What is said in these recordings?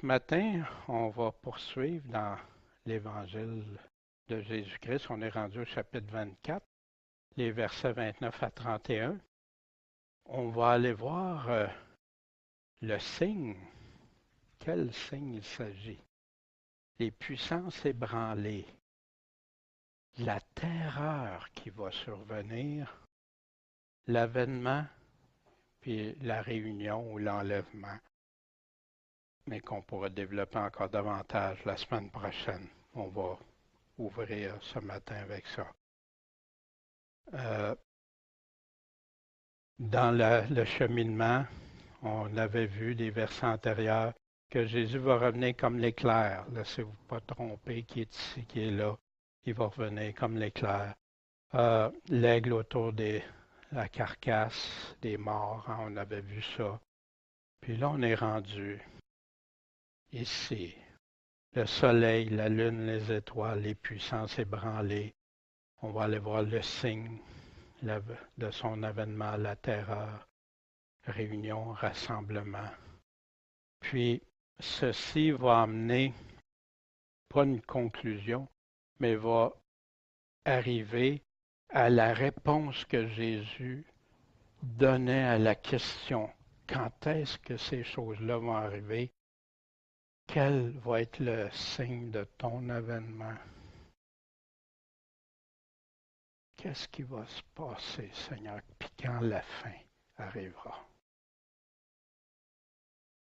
Ce matin, on va poursuivre dans l'Évangile de Jésus-Christ. On est rendu au chapitre 24, les versets 29 à 31. On va aller voir le signe. Quel signe il s'agit? Les puissances ébranlées, la terreur qui va survenir, l'avènement, puis la réunion ou l'enlèvement, mais qu'on pourra développer encore davantage la semaine prochaine. On va ouvrir ce matin avec ça. Euh, Dans le cheminement, on avait vu des versets antérieurs que Jésus va revenir comme l'éclair. Laissez-vous pas tromper qui est ici, qui est là. Il va revenir comme l'éclair. L'aigle autour de la carcasse des morts, hein, on avait vu ça. Puis là, on est rendu ici. Le soleil, la lune, les étoiles, les puissances ébranlées. On va aller voir le signe de son avènement, la terreur. Réunion, rassemblement. Puis, ceci va amener, pas une conclusion, mais va arriver à la réponse que Jésus donnait à la question, quand est-ce que ces choses-là vont arriver? Quel va être le signe de ton avènement? Qu'est-ce qui va se passer, Seigneur, puis quand la fin arrivera?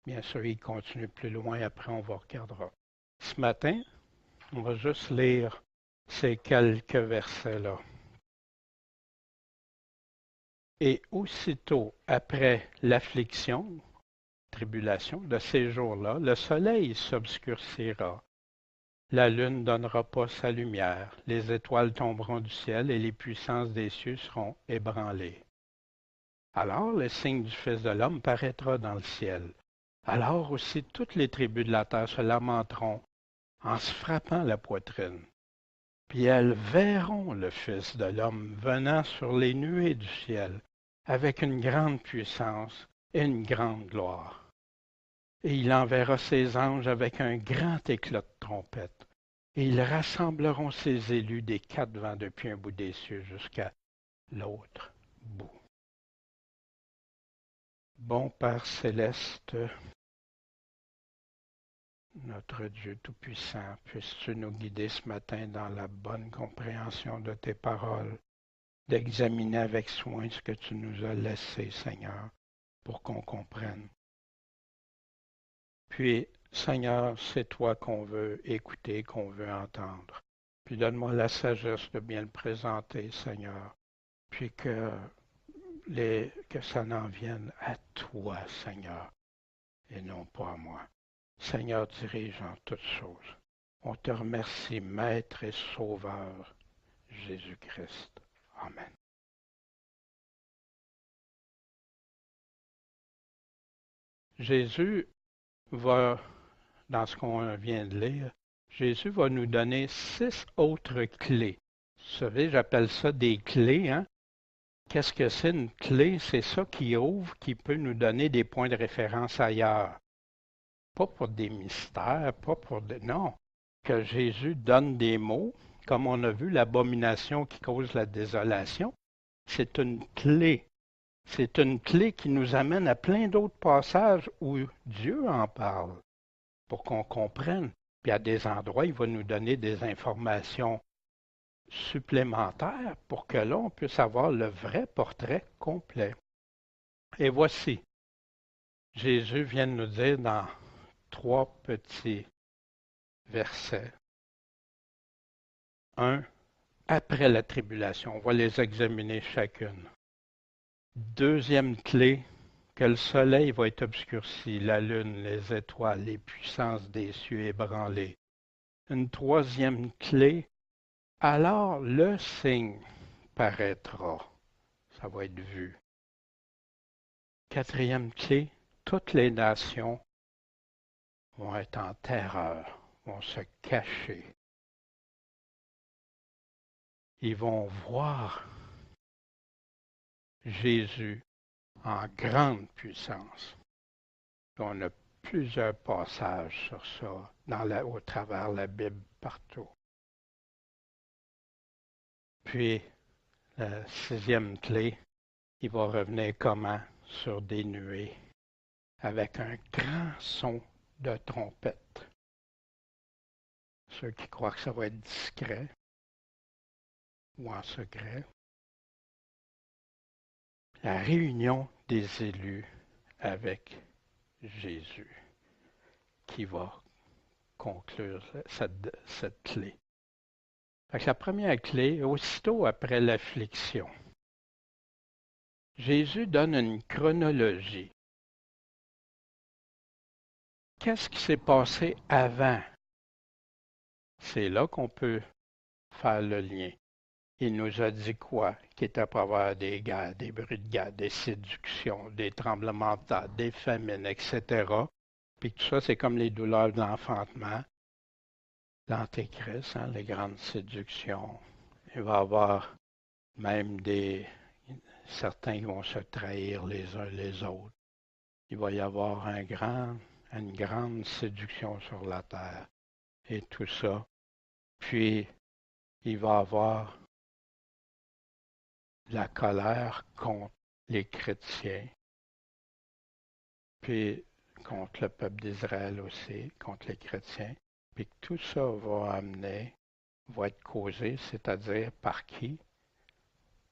Bien sûr, il continue plus loin, après on va regarder. Ce matin, on va juste lire ces quelques versets-là. Et aussitôt après l'affliction, tribulation de ces jours-là, le soleil s'obscurcira, la lune donnera pas sa lumière, les étoiles tomberont du ciel et les puissances des cieux seront ébranlées. Alors le signe du Fils de l'homme paraîtra dans le ciel. Alors aussi toutes les tribus de la terre se lamenteront en se frappant la poitrine. Puis elles verront le Fils de l'homme venant sur les nuées du ciel, avec une grande puissance et une grande gloire. Et il enverra ses anges avec un grand éclat de trompette, et ils rassembleront ses élus des quatre vents depuis un bout des cieux jusqu'à l'autre bout. Bon Père céleste, notre Dieu Tout-Puissant, puisses-tu nous guider ce matin dans la bonne compréhension de tes paroles, d'examiner avec soin ce que tu nous as laissé, Seigneur, pour qu'on comprenne. Puis, Seigneur, c'est toi qu'on veut écouter, qu'on veut entendre. Puis donne-moi la sagesse de bien le présenter, Seigneur. Puis que ça n'en vienne à toi, Seigneur, et non pas à moi. Seigneur, dirige en toutes choses. On te remercie, Maître et Sauveur, Jésus-Christ. Amen. Jésus va, dans ce qu'on vient de lire, Jésus va nous donner 6 autres clés. Vous savez, j'appelle ça des clés, hein? Qu'est-ce que c'est une clé? C'est ça qui ouvre, qui peut nous donner des points de référence ailleurs. Pas pour des mystères, pas pour des... Non. Que Jésus donne des mots, comme on a vu l'abomination qui cause la désolation, c'est une clé. C'est une clé qui nous amène à plein d'autres passages où Dieu en parle, pour qu'on comprenne. Puis à des endroits, il va nous donner des informations supplémentaires pour que là, on puisse avoir le vrai portrait complet. Et voici, Jésus vient de nous dire dans 3 petits versets. Un, après la tribulation, on va les examiner chacune. Deuxième clé, que le soleil va être obscurci, la lune, les étoiles, les puissances des cieux ébranlées. Une troisième clé, alors le signe paraîtra. Ça va être vu. Quatrième clé, toutes les nations vont être en terreur, vont se cacher. Ils vont voir Jésus en grande puissance. On ne plusieurs passages sur ça au travers de la Bible partout. Puis, la sixième clé, il va revenir comment? Sur des nuées, avec un grand son de trompette. Ceux qui croient que ça va être discret ou en secret. La réunion des élus avec Jésus qui va conclure cette clé. La première clé, aussitôt après l'affliction, Jésus donne une chronologie. Qu'est-ce qui s'est passé avant? C'est là qu'on peut faire le lien. Il nous a dit quoi? Qu'il était pour avoir des guerres, des bruits de guerre, des séductions, des tremblements de terre, des famines, etc. Puis tout ça, c'est comme les douleurs de l'enfantement. L'Antéchrist, les grandes séductions. Il va y avoir même certains qui vont se trahir les uns les autres. Il va y avoir une grande séduction sur la terre et tout ça. Puis, il va y avoir la colère contre les chrétiens, puis contre le peuple d'Israël aussi, contre les chrétiens. Puis tout ça va être causé, c'est-à-dire par qui?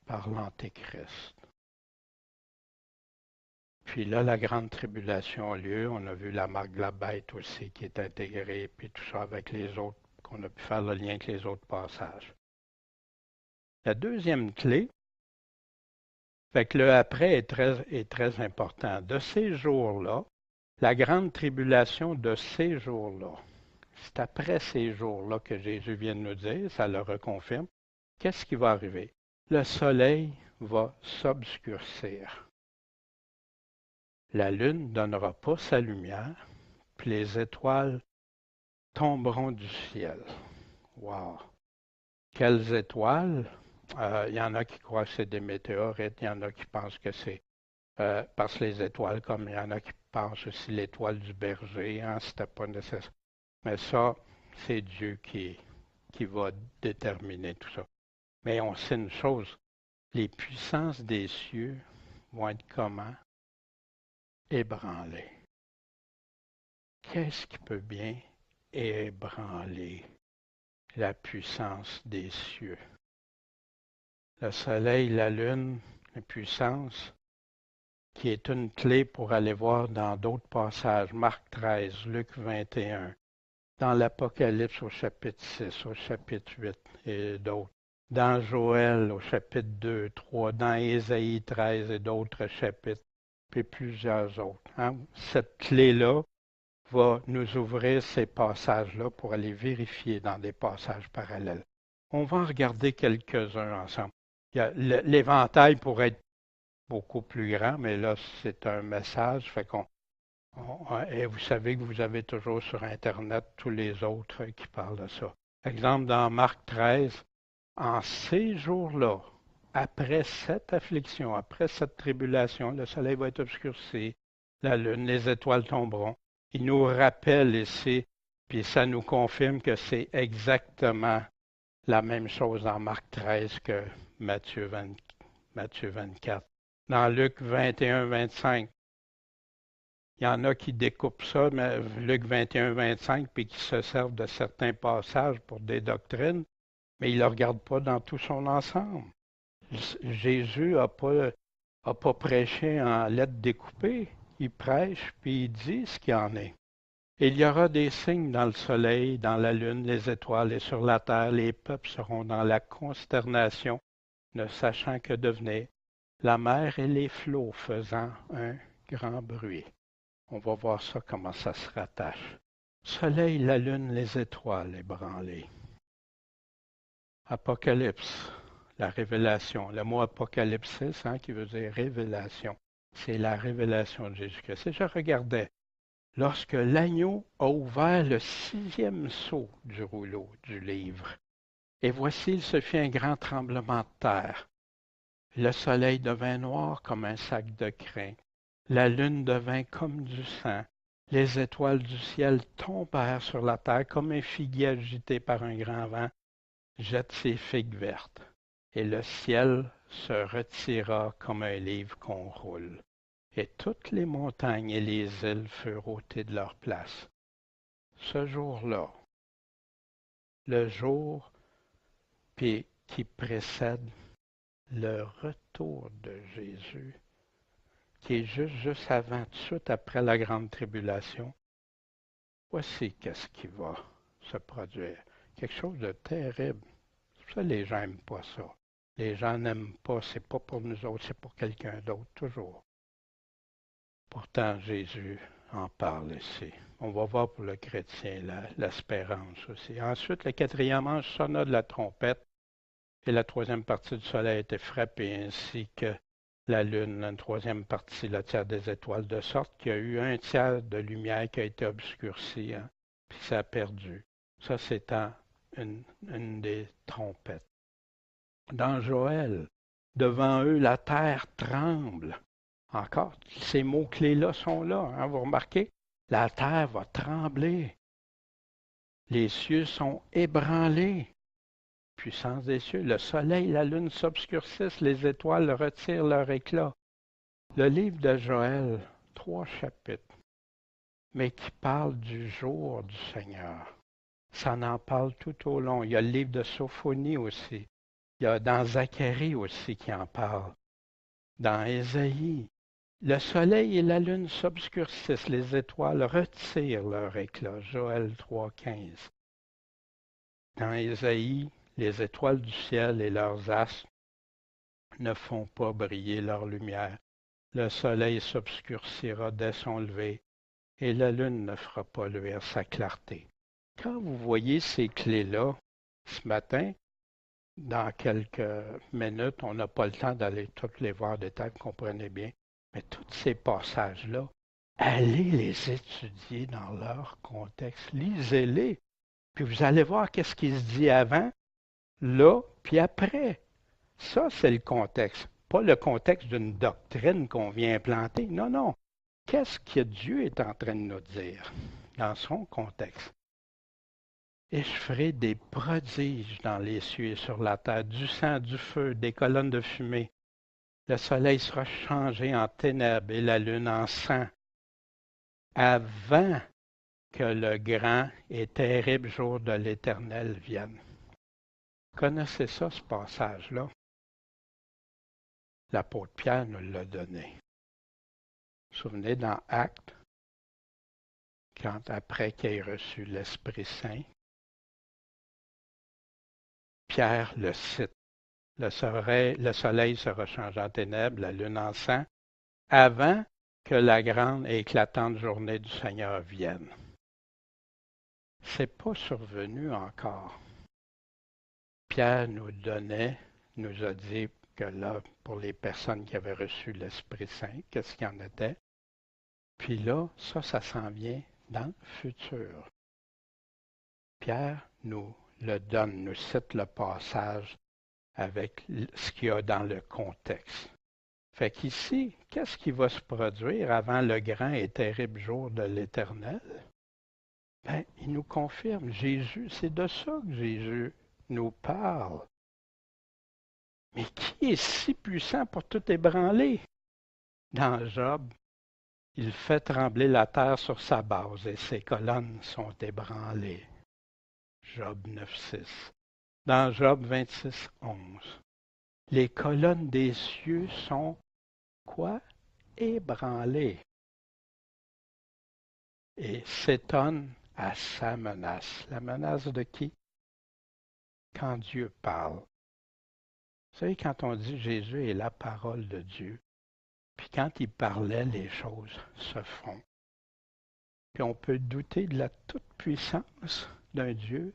Par l'Antéchrist. Puis là, la grande tribulation a lieu. On a vu la marque de la bête aussi qui est intégrée, puis tout ça avec les autres, qu'on a pu faire le lien avec les autres passages. La deuxième clé, fait que le après est très important. De ces jours-là, la grande tribulation de ces jours-là, c'est après ces jours-là que Jésus vient de nous dire, ça le reconfirme. Qu'est-ce qui va arriver? Le soleil va s'obscurcir. La lune ne donnera pas sa lumière, puis les étoiles tomberont du ciel. Wow! Quelles étoiles? Il y en a qui croient que c'est des météorites, il y en a qui pensent que c'est parce que les étoiles, comme il y en a qui pensent aussi l'étoile du berger, c'était pas nécessaire. Mais ça, c'est Dieu qui va déterminer tout ça. Mais on sait une chose, les puissances des cieux vont être comment? Ébranlées. Qu'est-ce qui peut bien ébranler la puissance des cieux? Le soleil, la lune, la puissance, qui est une clé pour aller voir dans d'autres passages, Marc 13, Luc 21, dans l'Apocalypse au chapitre 6, au chapitre 8 et d'autres, dans Joël au chapitre 2, 3, dans Ésaïe 13 et d'autres chapitres, puis plusieurs autres. Cette clé-là va nous ouvrir ces passages-là pour aller vérifier dans des passages parallèles. On va en regarder quelques-uns ensemble. L'éventail pourrait être beaucoup plus grand, mais là, c'est un message. Et vous savez que vous avez toujours sur Internet tous les autres qui parlent de ça. Exemple, dans Marc 13, en ces jours-là, après cette affliction, après cette tribulation, le soleil va être obscurci, la lune, les étoiles tomberont. Il nous rappelle ici, puis ça nous confirme que c'est exactement la même chose dans Marc 13 que Matthieu 24. Dans Luc 21, 25, il y en a qui découpent ça, mais Luc 21, 25, puis qui se servent de certains passages pour des doctrines, mais ils ne le regardent pas dans tout son ensemble. Jésus n'a pas prêché en lettres découpées. Il prêche, puis il dit ce qu'il en est. Il y aura des signes dans le soleil, dans la lune, les étoiles et sur la terre. Les peuples seront dans la consternation, ne sachant que devenir la mer et les flots faisant un grand bruit. On va voir ça, comment ça se rattache. Soleil, la lune, les étoiles ébranlées. Apocalypse, la révélation. Le mot apocalypsis, qui veut dire révélation, c'est la révélation de Jésus-Christ. Et je regardais, lorsque l'agneau a ouvert le 6e sceau du rouleau du livre, et voici, il se fit un grand tremblement de terre. Le soleil devint noir comme un sac de crin. La lune devint comme du sang, Les étoiles du ciel tombèrent sur la terre comme un figuier agité par un grand vent jette ses figues vertes, et le ciel se retira comme un livre qu'on roule, et toutes les montagnes et les îles furent ôtées de leur place. Ce jour-là, le jour qui précède le retour de Jésus, qui est juste avant, tout de suite après la grande tribulation, voici qu'est-ce qui va se produire. Quelque chose de terrible. Ça, les gens n'aiment pas ça. Les gens n'aiment pas, c'est pas pour nous autres, c'est pour quelqu'un d'autre, toujours. Pourtant, Jésus en parle ici. On va voir pour le chrétien l'espérance aussi. Ensuite, le quatrième ange sonna de la trompette et la troisième partie du soleil a été frappée, ainsi que la lune, une troisième partie, le tiers des étoiles, de sorte qu'il y a eu un tiers de lumière qui a été obscurci, hein, puis ça a perdu. Ça, c'est une des trompettes. Dans Joël, devant eux, la terre tremble. Encore, ces mots-clés-là sont là, hein, vous remarquez? La terre va trembler. Les cieux sont ébranlés. Puissance des cieux. Le soleil et la lune s'obscurcissent, les étoiles retirent leur éclat. Le livre de Joël, 3 chapitres, mais qui parle du jour du Seigneur. Ça en parle tout au long. Il y a le livre de Sophonie aussi. Il y a dans Zacharie aussi qui en parle. Dans Ésaïe, le soleil et la lune s'obscurcissent, les étoiles retirent leur éclat. Joël 3,15. Dans Ésaïe, les étoiles du ciel et leurs astres ne font pas briller leur lumière. Le soleil s'obscurcira dès son lever et la lune ne fera pas luire sa clarté. Quand vous voyez ces clés-là, ce matin, dans quelques minutes, on n'a pas le temps d'aller toutes les voir des détail, vous comprenez bien, mais tous ces passages-là, allez les étudier dans leur contexte, lisez-les, puis vous allez voir qu'est-ce qui se dit avant, là, puis après. Ça, c'est le contexte. Pas le contexte d'une doctrine qu'on vient implanter. Non, non. Qu'est-ce que Dieu est en train de nous dire dans son contexte? Et je ferai des prodiges dans les cieux et sur la terre, du sang, du feu, des colonnes de fumée. Le soleil sera changé en ténèbres et la lune en sang, avant que le grand et terrible jour de l'Éternel vienne. Vous connaissez ça, ce passage-là? L'apôtre Pierre nous l'a donné. Vous vous souvenez dans Actes, quand après qu'il ait reçu l'Esprit Saint, Pierre le cite. Le soleil sera changé en ténèbres, la lune en sang, avant que la grande et éclatante journée du Seigneur vienne. C'est pas survenu encore. Pierre nous a dit que là, pour les personnes qui avaient reçu l'Esprit Saint, qu'est-ce qu'il y en était? Puis là, ça s'en vient dans le futur. Pierre nous le donne, nous cite le passage avec ce qu'il y a dans le contexte. Fait qu'ici, qu'est-ce qui va se produire avant le grand et terrible jour de l'Éternel? Ben, il nous confirme, Jésus, c'est de ça que Jésus nous parle. Mais qui est si puissant pour tout ébranler? Dans Job, il fait trembler la terre sur sa base et ses colonnes sont ébranlées. Job 9,6. Dans Job 26,11. Les colonnes des cieux sont quoi? Ébranlées. Et s'étonnent à sa menace. La menace de qui? Quand Dieu parle. Vous savez, quand on dit Jésus est la parole de Dieu, puis quand il parlait, les choses se font. Puis on peut douter de la toute-puissance d'un Dieu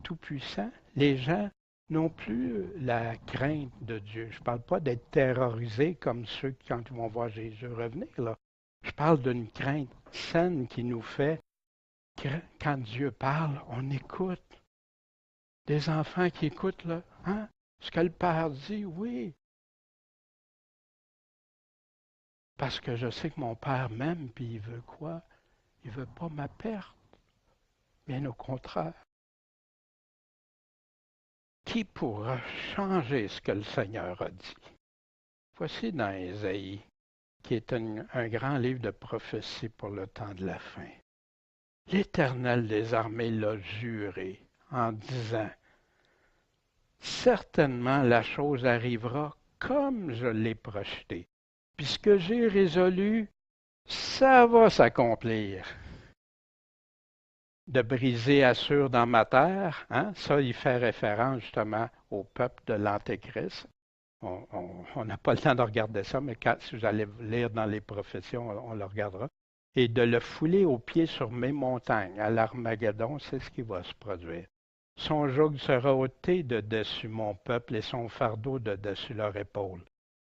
tout-puissant. Les gens n'ont plus la crainte de Dieu. Je ne parle pas d'être terrorisés comme ceux qui, quand ils vont voir Jésus revenir, là. Je parle d'une crainte saine qui nous fait que quand Dieu parle, on écoute. Des enfants qui écoutent, là, hein? Ce que le Père dit, oui. Parce que je sais que mon Père m'aime, puis il veut quoi? Il veut pas ma perte. Bien au contraire. Qui pourra changer ce que le Seigneur a dit? Voici dans Ésaïe, qui est un grand livre de prophétie pour le temps de la fin. L'Éternel des armées l'a juré en disant, certainement la chose arrivera comme je l'ai projeté. Puisque j'ai résolu, ça va s'accomplir. De briser Assur dans ma terre, hein? Ça, il fait référence justement au peuple de l'Antéchrist. On n'a pas le temps de regarder ça, mais si vous allez lire dans les prophéties, on le regardera. Et de le fouler aux pieds sur mes montagnes, à l'Armageddon, c'est ce qui va se produire. Son joug sera ôté de dessus mon peuple et son fardeau de dessus leur épaule.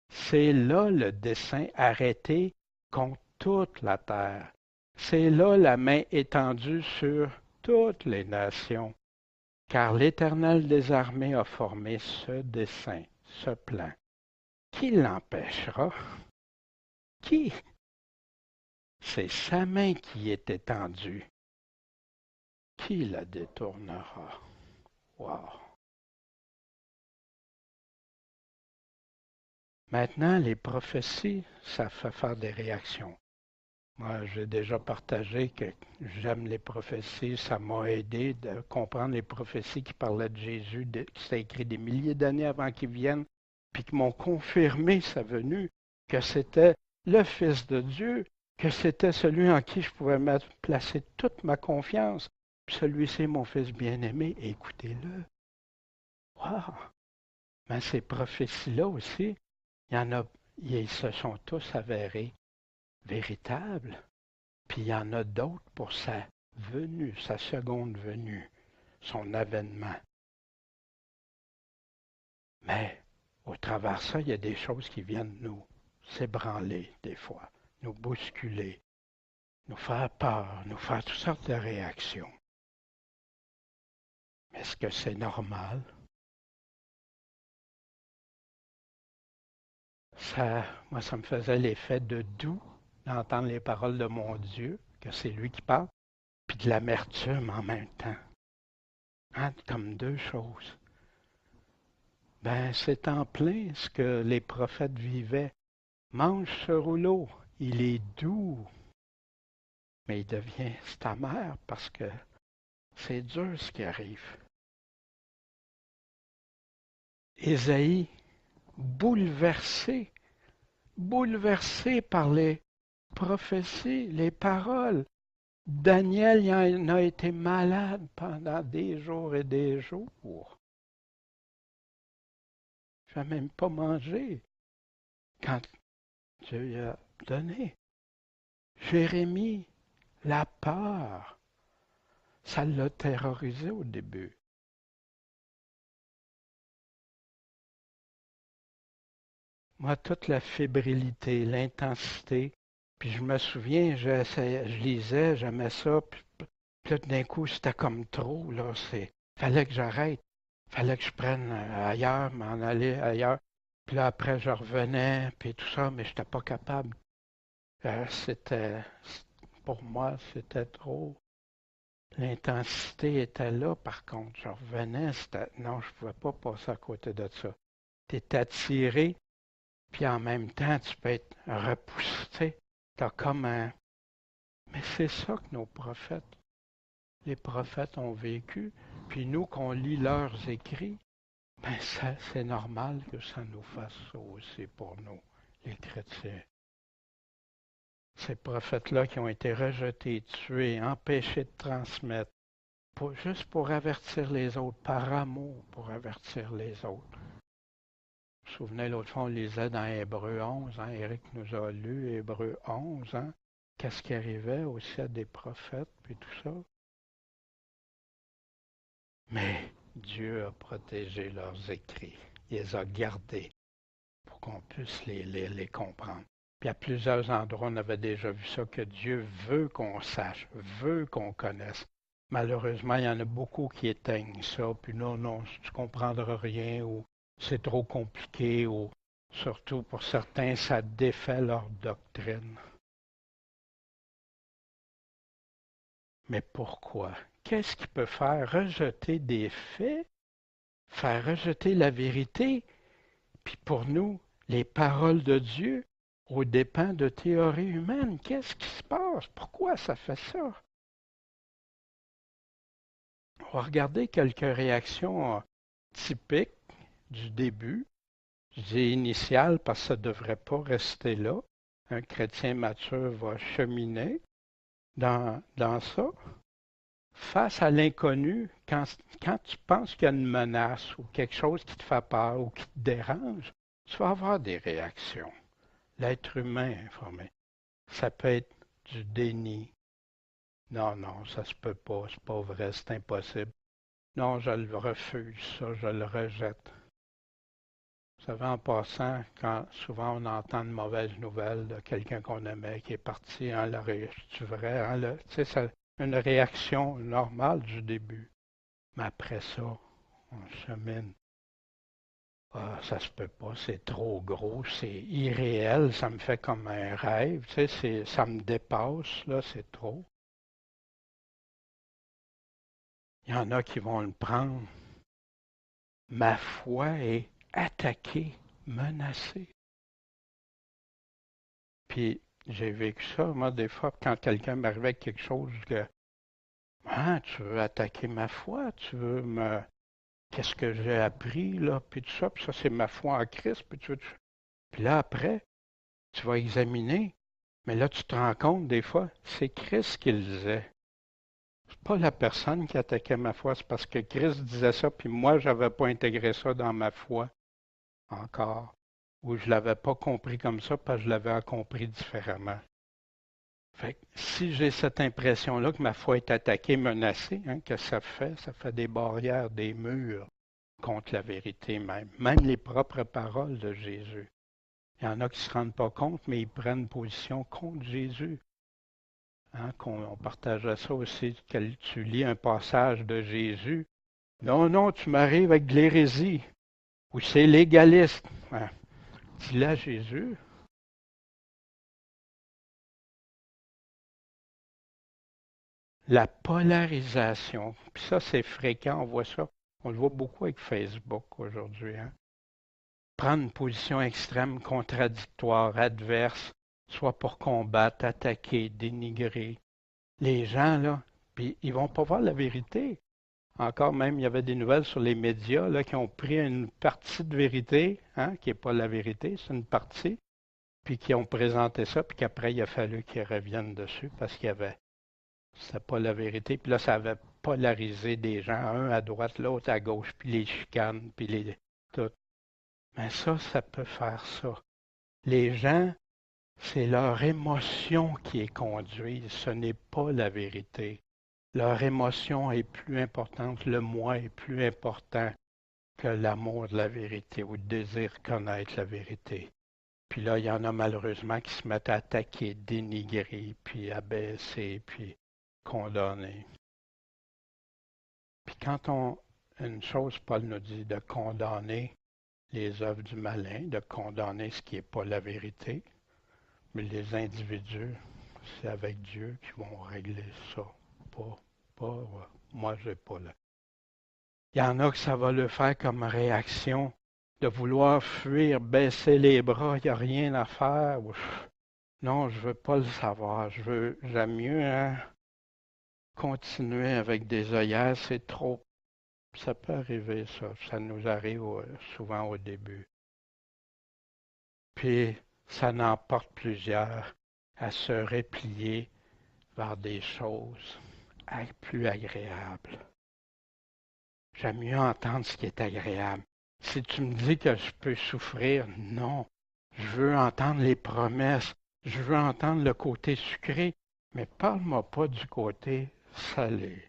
C'est là le dessein arrêté contre toute la terre. C'est là la main étendue sur toutes les nations. Car l'Éternel des armées a formé ce dessein, ce plan. Qui l'empêchera? Qui? C'est sa main qui est étendue. Qui la détournera? Wow! Maintenant, les prophéties, ça fait faire des réactions. Moi, j'ai déjà partagé que j'aime les prophéties. Ça m'a aidé de comprendre les prophéties qui parlaient de Jésus, qui s'est écrit des milliers d'années avant qu'il vienne, puis qui m'ont confirmé sa venue, que c'était le Fils de Dieu, que c'était celui en qui je pouvais placer toute ma confiance. Puis celui-ci est mon Fils bien-aimé, écoutez-le. Wow! Mais ces prophéties-là aussi, il y en a, ils se sont tous avérés véritables. Puis il y en a d'autres pour sa venue, sa seconde venue, son avènement. Mais au travers de ça, il y a des choses qui viennent nous s'ébranler des fois, nous bousculer, nous faire peur, nous faire toutes sortes de réactions. Est-ce que c'est normal? Moi, ça me faisait l'effet de doux d'entendre les paroles de mon Dieu, que c'est lui qui parle, puis de l'amertume en même temps. Hein, comme deux choses. Ben, c'est en plein ce que les prophètes vivaient. Mange ce rouleau, il est doux, mais il devient c'est amer parce que c'est dur ce qui arrive. Ésaïe, bouleversé, bouleversé par les prophéties, les paroles. Daniel il en a été malade pendant des jours et des jours. Il n'a même pas mangé quand Dieu lui a donné. Jérémie, la peur, ça l'a terrorisé au début. Moi, toute la fébrilité, l'intensité, puis je me souviens, je lisais, j'aimais ça, puis là, d'un coup, c'était comme trop, là, fallait que j'arrête, fallait que je prenne ailleurs, m'en aller ailleurs, puis là, après, je revenais, puis tout ça, mais je n'étais pas capable. Pour moi, c'était trop. L'intensité était là, par contre, je revenais, non, je ne pouvais pas passer à côté de ça. Tu es attiré, puis en même temps, tu peux être repoussé. Tu as comme un... Mais c'est ça que les prophètes ont vécu. Puis nous, qu'on lit leurs écrits, ben c'est normal que ça nous fasse ça aussi pour nous, les chrétiens. Ces prophètes-là qui ont été rejetés, tués, empêchés de transmettre, juste pour avertir les autres, par amour pour avertir les autres. Vous vous souvenez, l'autre fois, on lisait dans Hébreu 11, hein, Éric nous a lu Hébreu 11, hein, qu'est-ce qui arrivait aussi à des prophètes, puis tout ça. Mais Dieu a protégé leurs écrits, il les a gardés pour qu'on puisse les lire, les comprendre. Puis à plusieurs endroits, on avait déjà vu ça, que Dieu veut qu'on sache, veut qu'on connaisse. Malheureusement, il y en a beaucoup qui éteignent ça, puis non, tu ne comprendras rien, ou c'est trop compliqué, ou Surtout pour certains, ça défait leur doctrine. Mais pourquoi? Qu'est-ce qui peut faire rejeter des faits, faire rejeter la vérité, puis pour nous, les paroles de Dieu, aux dépens de théories humaines? Qu'est-ce qui se passe? Pourquoi ça fait ça? On va regarder quelques réactions typiques du début. Je dis initial parce que ça ne devrait pas rester là. Un chrétien mature va cheminer dans ça. Face à l'inconnu, quand tu penses qu'il y a une menace ou quelque chose qui te fait peur ou qui te dérange, tu vas avoir des réactions. L'être humain informé. Ça peut être du déni. Non, non, ça se peut pas, c'est pas vrai, c'est impossible. Non, je le refuse, ça, je le rejette. Vous savez, en passant, quand souvent on entend de mauvaises nouvelles de quelqu'un qu'on aimait qui est parti, hein, c'est vrai, hein, tu sais, c'est une réaction normale du début. Mais après ça, on chemine. Ah, ça se peut pas, c'est trop gros, c'est irréel, ça me fait comme un rêve, tu sais, ça me dépasse, là, c'est trop. Il y en a qui vont le prendre. Ma foi est attaquée, menacée. Puis j'ai vécu ça, moi, des fois, quand quelqu'un m'arrivait avec quelque chose que ah, tu veux attaquer ma foi, tu veux me. Qu'est-ce que j'ai appris, là, puis tout ça, puis ça, c'est ma foi en Christ, puis tu veux. Puis là, après, tu vas examiner, mais là, tu te rends compte, des fois, c'est Christ qui le disait. C'est pas la personne qui attaquait ma foi, c'est parce que Christ disait ça, puis moi, j'avais pas intégré ça dans ma foi encore. Ou je l'avais pas compris comme ça, parce que je l'avais compris différemment. Fait que si j'ai cette impression-là que ma foi est attaquée, menacée, hein, que ça fait des barrières, des murs contre la vérité même. Même les propres paroles de Jésus. Il y en a qui ne se rendent pas compte, mais ils prennent position contre Jésus. Hein, on partageait ça aussi, que tu lis un passage de Jésus. Non, non, tu m'arrives avec de l'hérésie. Ou c'est légaliste. Hein, dis-le à Jésus. La polarisation. Puis ça, c'est fréquent, on voit ça. On le voit beaucoup avec Facebook aujourd'hui. Hein. Prendre une position extrême, contradictoire, adverse, soit pour combattre, attaquer, dénigrer. Les gens, là, puis ils vont pas voir la vérité. Encore même, il y avait des nouvelles sur les médias là, qui ont pris une partie de vérité, hein, qui n'est pas la vérité, c'est une partie, puis qui ont présenté ça, puis qu'après, il a fallu qu'ils reviennent dessus parce qu'il y avait c'était pas la vérité. Puis là, ça avait polarisé des gens, un à droite, l'autre à gauche, puis les chicanes, puis les tout. Mais ça peut faire ça. Les gens, c'est leur émotion qui est conduite, ce n'est pas la vérité. Leur émotion est plus importante, le moi est plus important que l'amour de la vérité ou le désir de connaître la vérité. Puis là, il y en a malheureusement qui se mettent à attaquer, dénigrer, puis abaisser, puis condamner. Puis une chose, Paul nous dit de condamner les œuvres du malin, de condamner ce qui n'est pas la vérité, mais les individus, c'est avec Dieu qui vont régler ça. Moi, je n'ai pas là. Il y en a que ça va le faire comme réaction de vouloir fuir, baisser les bras, il n'y a rien à faire. Non, je ne veux pas le savoir. J'aime mieux hein, continuer avec des œillères, c'est trop. Ça peut arriver, ça. Ça nous arrive souvent au début. Puis, ça n'emporte plusieurs à se replier vers des choses plus agréables. J'aime mieux entendre ce qui est agréable. Si tu me dis que je peux souffrir, non. Je veux entendre les promesses. Je veux entendre le côté sucré. Mais parle-moi pas du côté salé.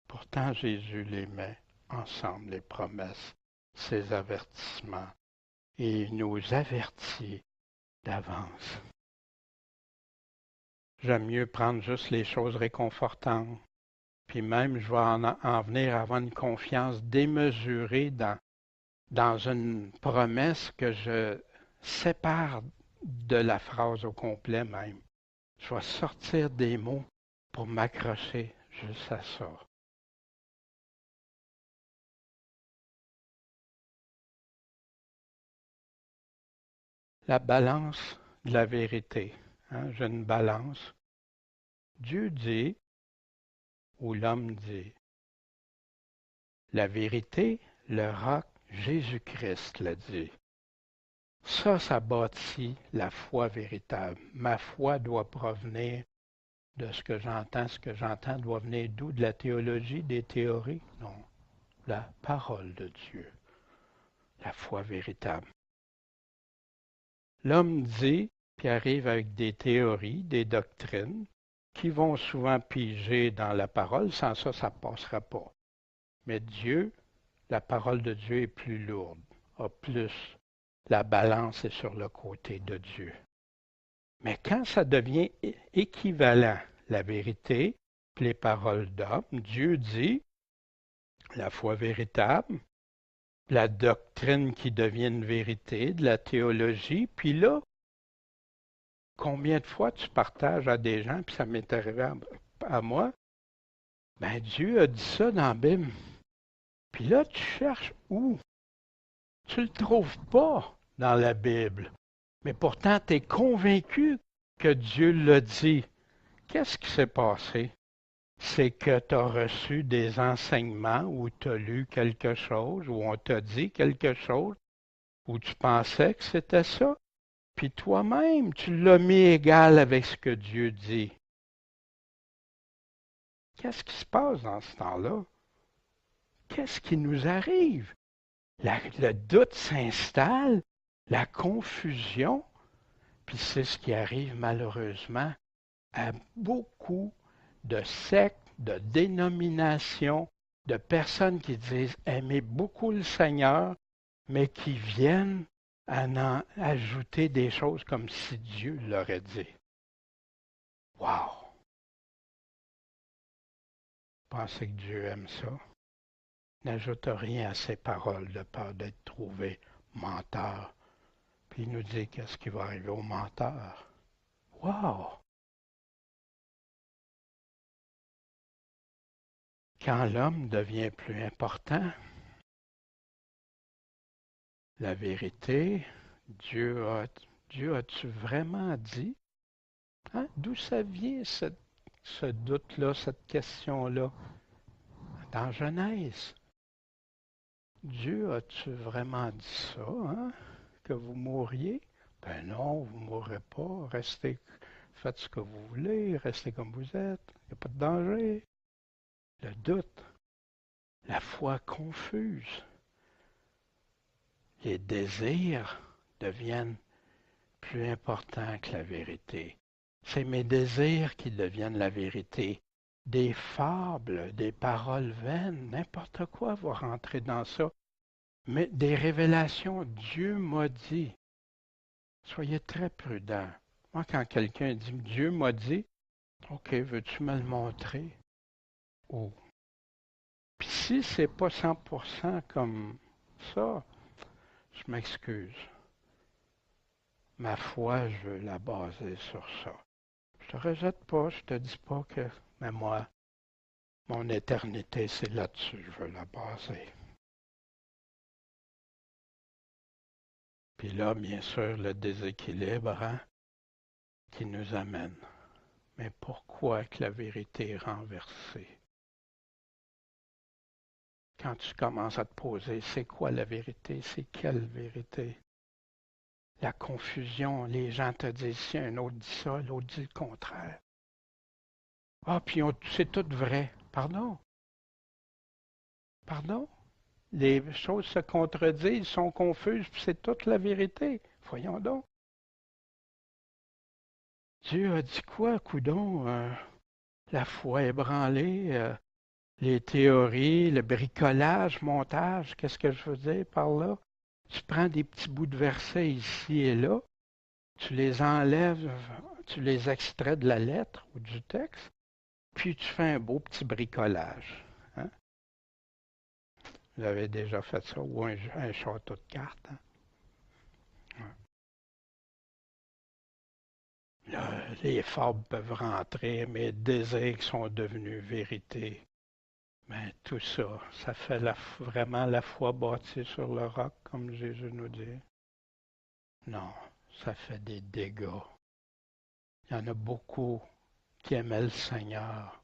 Pourtant, Jésus les met ensemble, les promesses, ses avertissements, et il nous avertit d'avance. J'aime mieux prendre juste les choses réconfortantes, puis même je vais en venir à avoir une confiance démesurée dans dans une promesse que je sépare de la phrase au complet même. Je vais sortir des mots pour m'accrocher juste à ça. La balance de la vérité. Hein? J'ai une balance. Dieu dit ou l'homme dit. La vérité, le roc, Jésus-Christ l'a dit. Ça bâtit la foi véritable. Ma foi doit provenir de ce que j'entends. Ce que j'entends doit venir d'où? De la théologie, des théories? Non. La parole de Dieu. La foi véritable. L'homme dit, puis arrive avec des théories, des doctrines, qui vont souvent piger dans la parole. Sans ça, ça ne passera pas. Mais Dieu, la parole de Dieu est plus lourde, a plus. La balance est sur le côté de Dieu. Mais quand ça devient équivalent, la vérité, puis les paroles d'homme, Dieu dit, la foi véritable, la doctrine qui devient une vérité, de la théologie, puis là, combien de fois tu partages à des gens, puis ça m'est arrivé à moi, ben Dieu a dit ça dans la Bible. Puis là, tu cherches où? Tu ne le trouves pas dans la Bible. Mais pourtant, tu es convaincu que Dieu l'a dit. Qu'est-ce qui s'est passé? C'est que tu as reçu des enseignements ou tu as lu quelque chose ou on t'a dit quelque chose ou tu pensais que c'était ça. Puis toi-même, tu l'as mis égal avec ce que Dieu dit. Qu'est-ce qui se passe dans ce temps-là? Qu'est-ce qui nous arrive? Le doute s'installe, la confusion, puis c'est ce qui arrive malheureusement à beaucoup de sectes, de dénominations, de personnes qui disent aimer beaucoup le Seigneur, mais qui viennent à en ajouter des choses comme si Dieu l'aurait dit. Wow! Pensez que Dieu aime ça? N'ajoute rien à ses paroles de peur d'être trouvé menteur. Puis il nous dit qu'est-ce qui va arriver au menteur. Wow! Quand l'homme devient plus important, la vérité, Dieu a-tu vraiment dit? Hein? D'où ça vient ce doute-là, cette question-là? Dans Genèse. Dieu a-tu vraiment dit ça, hein? Que vous mourriez? Ben non, vous ne mourrez pas. Restez, faites ce que vous voulez, restez comme vous êtes. Il n'y a pas de danger. Le doute, la foi confuse, les désirs deviennent plus importants que la vérité. C'est mes désirs qui deviennent la vérité. Des fables, des paroles vaines, n'importe quoi va rentrer dans ça. Mais des révélations, Dieu m'a dit. Soyez très prudents. Moi, quand quelqu'un dit Dieu m'a dit, OK, veux-tu me le montrer? Oh. Puis si c'est pas 100% comme ça, je m'excuse. Ma foi, je veux la baser sur ça. Je te rejette pas, je te dis pas que, mais moi, mon éternité, c'est là-dessus, je veux la baser. Puis là, bien sûr, le déséquilibre hein, qui nous amène. Mais pourquoi que la vérité est renversée? Quand tu commences à te poser, c'est quoi la vérité? C'est quelle vérité? La confusion, les gens te disent si un autre dit ça, l'autre dit le contraire. Ah, puis c'est tout vrai. Pardon? Pardon? Les choses se contredisent, sont confuses, puis c'est toute la vérité. Voyons donc. Dieu a dit quoi, coudon? La foi ébranlée, les théories, le bricolage, montage, qu'est-ce que je veux dire par là? Tu prends des petits bouts de versets ici et là, tu les enlèves, tu les extrais de la lettre ou du texte, puis tu fais un beau petit bricolage. Hein? Vous avez déjà fait ça, ou un château de cartes. Hein? Là, les fables peuvent rentrer, mais désirs qui sont devenus vérité. Mais tout ça, ça fait vraiment la foi bâtie sur le roc, comme Jésus nous dit. Non, ça fait des dégâts. Il y en a beaucoup qui aimaient le Seigneur.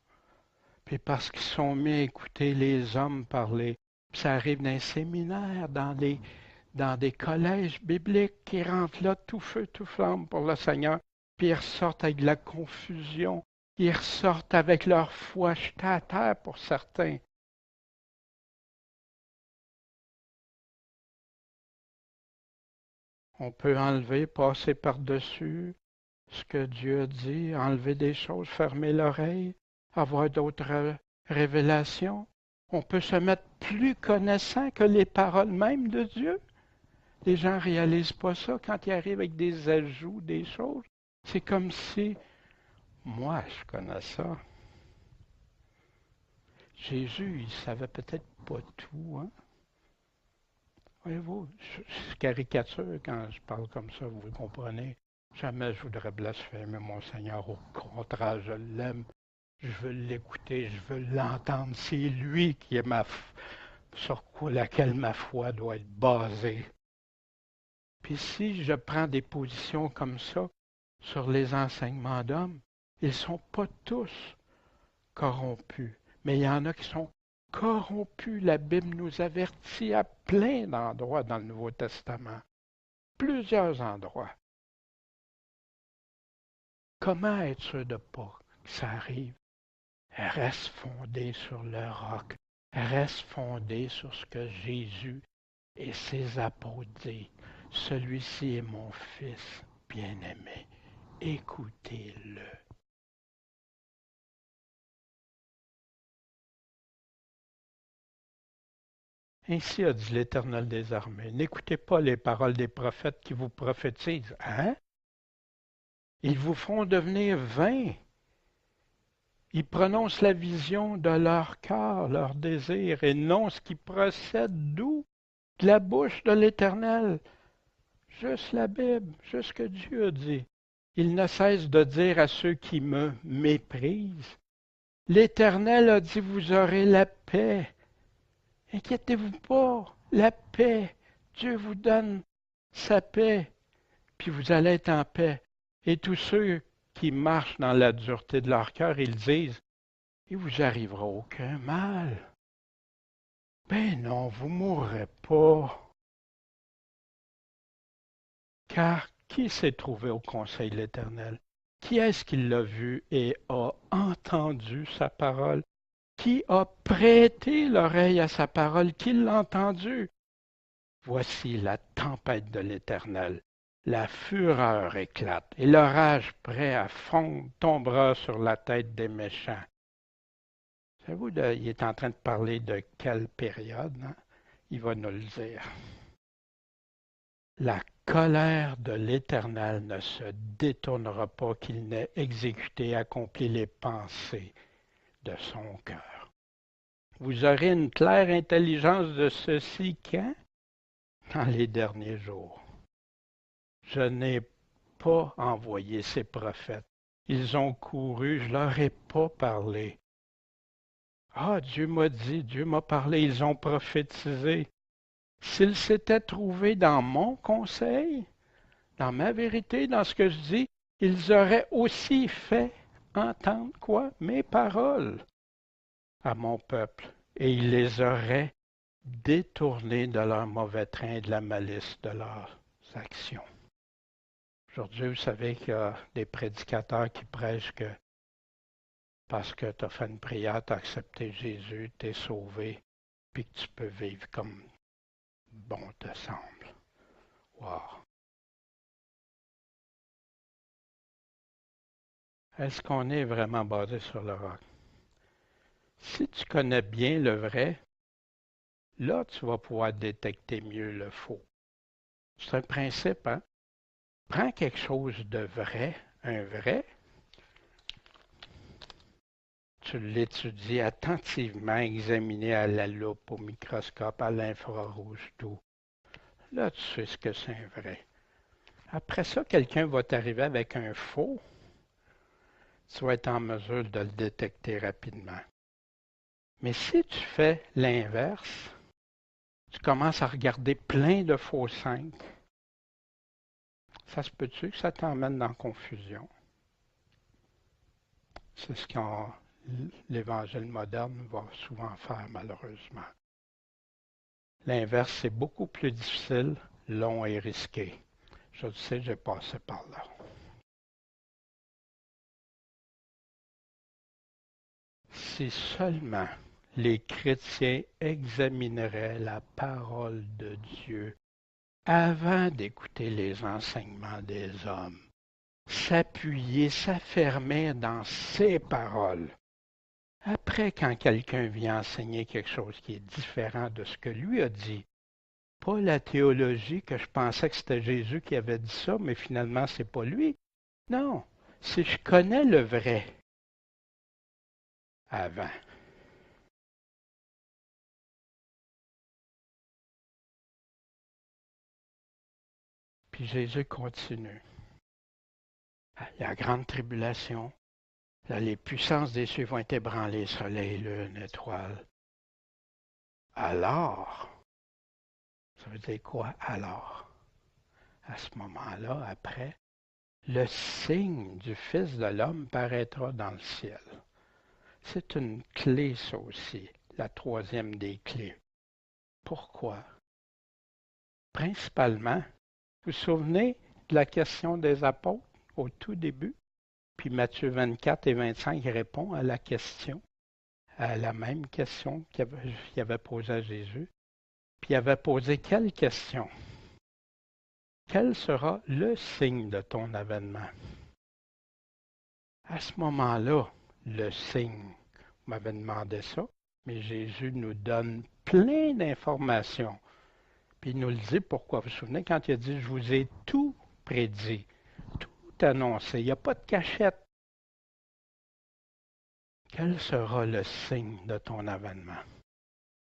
Puis parce qu'ils sont mis à écouter les hommes parler, puis ça arrive dans les séminaires, dans des collèges bibliques qui rentrent là tout feu, tout flamme pour le Seigneur, puis ils ressortent avec de la confusion. Ils ressortent avec leur foi jetée à terre pour certains. On peut enlever, passer par-dessus ce que Dieu a dit, enlever des choses, fermer l'oreille, avoir d'autres révélations. On peut se mettre plus connaissant que les paroles même de Dieu. Les gens ne réalisent pas ça quand ils arrivent avec des ajouts, des choses. C'est comme si, moi, je connais ça. Jésus, il savait peut-être pas tout, hein? Voyez-vous, je caricature quand je parle comme ça, vous comprenez. Jamais je voudrais blasphémer mon Seigneur. Au contraire, je l'aime. Je veux l'écouter, je veux l'entendre. C'est lui qui est sur laquelle ma foi doit être basée. Puis si je prends des positions comme ça sur les enseignements d'hommes, ils ne sont pas tous corrompus, mais il y en a qui sont corrompus. La Bible nous avertit à plein d'endroits dans le Nouveau Testament, plusieurs endroits. Comment être sûr de pas que ça arrive? Reste fondé sur le roc, reste fondé sur ce que Jésus et ses apôtres disent. Celui-ci est mon Fils bien-aimé. Écoutez-le. Ainsi a dit l'Éternel des armées. N'écoutez pas les paroles des prophètes qui vous prophétisent. Hein? Ils vous font devenir vains. Ils prononcent la vision de leur cœur, leur désir, et non ce qui procède d'où? De la bouche de l'Éternel. Juste la Bible, juste ce que Dieu a dit. Il ne cesse de dire à ceux qui me méprisent, l'Éternel a dit, vous aurez la paix. Inquiétez-vous pas, la paix. Dieu vous donne sa paix, puis vous allez être en paix. Et tous ceux qui marchent dans la dureté de leur cœur, ils disent, il vous arrivera aucun mal. Ben non, vous mourrez pas. Car qui s'est trouvé au conseil de l'Éternel? Qui est-ce qui l'a vu et a entendu sa parole? Qui a prêté l'oreille à sa parole? Qui l'a entendu? Voici la tempête de l'Éternel. La fureur éclate et l'orage prêt à fondre tombera sur la tête des méchants. Savez-vous, il est en train de parler de quelle période? Hein? Il va nous le dire. La colère de l'Éternel ne se détournera pas qu'il n'ait exécuté, accompli les pensées de son cœur. Vous aurez une claire intelligence de ceci quand? Dans les derniers jours. Je n'ai pas envoyé ces prophètes. Ils ont couru, je leur ai pas parlé. Ah, Dieu m'a dit, Dieu m'a parlé, ils ont prophétisé. S'ils s'étaient trouvés dans mon conseil, dans ma vérité, dans ce que je dis, ils auraient aussi fait entendre quoi? Mes paroles à mon peuple. Et ils les auraient détournés de leur mauvais train et de la malice de leurs actions. Aujourd'hui, vous savez qu'il y a des prédicateurs qui prêchent que parce que tu as fait une prière, tu as accepté Jésus, tu es sauvé, puis que tu peux vivre comme bon te semble. Wow! Est-ce qu'on est vraiment basé sur le roc? Si tu connais bien le vrai, là, tu vas pouvoir détecter mieux le faux. C'est un principe, hein? Prends quelque chose de vrai, un vrai, tu l'étudies attentivement, examiné à la loupe, au microscope, à l'infrarouge, tout. Là, tu sais ce que c'est un vrai. Après ça, quelqu'un va t'arriver avec un faux, tu vas être en mesure de le détecter rapidement. Mais si tu fais l'inverse, tu commences à regarder plein de faux 5, ça se peut-tu que ça t'emmène dans la confusion? C'est ce que l'Évangile moderne va souvent faire, malheureusement. L'inverse, c'est beaucoup plus difficile, long et risqué. Je le sais, j'ai passé par là. Si seulement les chrétiens examineraient la parole de Dieu avant d'écouter les enseignements des hommes, s'appuyer, s'affermer dans ses paroles. Après, quand quelqu'un vient enseigner quelque chose qui est différent de ce que lui a dit, pas la théologie que je pensais que c'était Jésus qui avait dit ça, mais finalement, c'est pas lui. Non, si je connais le vrai avant. Puis Jésus continue. Il y a grande tribulation. Là, les puissances des cieux vont être ébranlées, soleil, lune, étoile. Alors, ça veut dire quoi alors? À ce moment-là, après, le signe du Fils de l'homme paraîtra dans le ciel. C'est une clé, ça aussi, la troisième des clés. Pourquoi? Principalement, vous vous souvenez de la question des apôtres au tout début? Puis Matthieu 24 et 25 répond à la question, à la même question qu'il avait posée à Jésus. Puis il avait posé quelle question? Quel sera le signe de ton avènement? À ce moment-là, le signe, vous m'avez demandé ça, mais Jésus nous donne plein d'informations. Puis il nous le dit pourquoi. Vous vous souvenez quand il a dit, je vous ai tout prédit, tout annoncé, il n'y a pas de cachette. Quel sera le signe de ton avènement?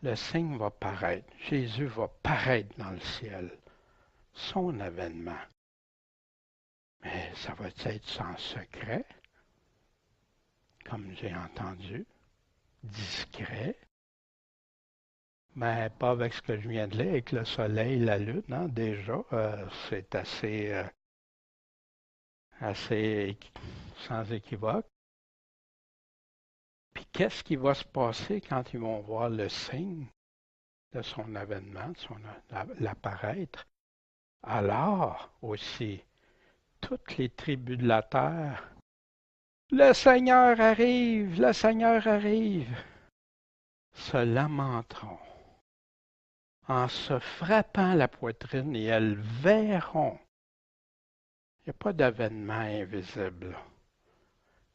Le signe va paraître. Jésus va paraître dans le ciel. Son avènement. Mais ça va être sans secret, comme j'ai entendu, discret, mais pas avec ce que je viens de lire, avec le soleil, la lune, hein, déjà, c'est assez sans équivoque. Puis qu'est-ce qui va se passer quand ils vont voir le signe de son avènement, de l'apparaître? Alors aussi, toutes les tribus de la terre, le Seigneur arrive, se lamenteront en se frappant la poitrine et elles verront. Il n'y a pas d'avènement invisible.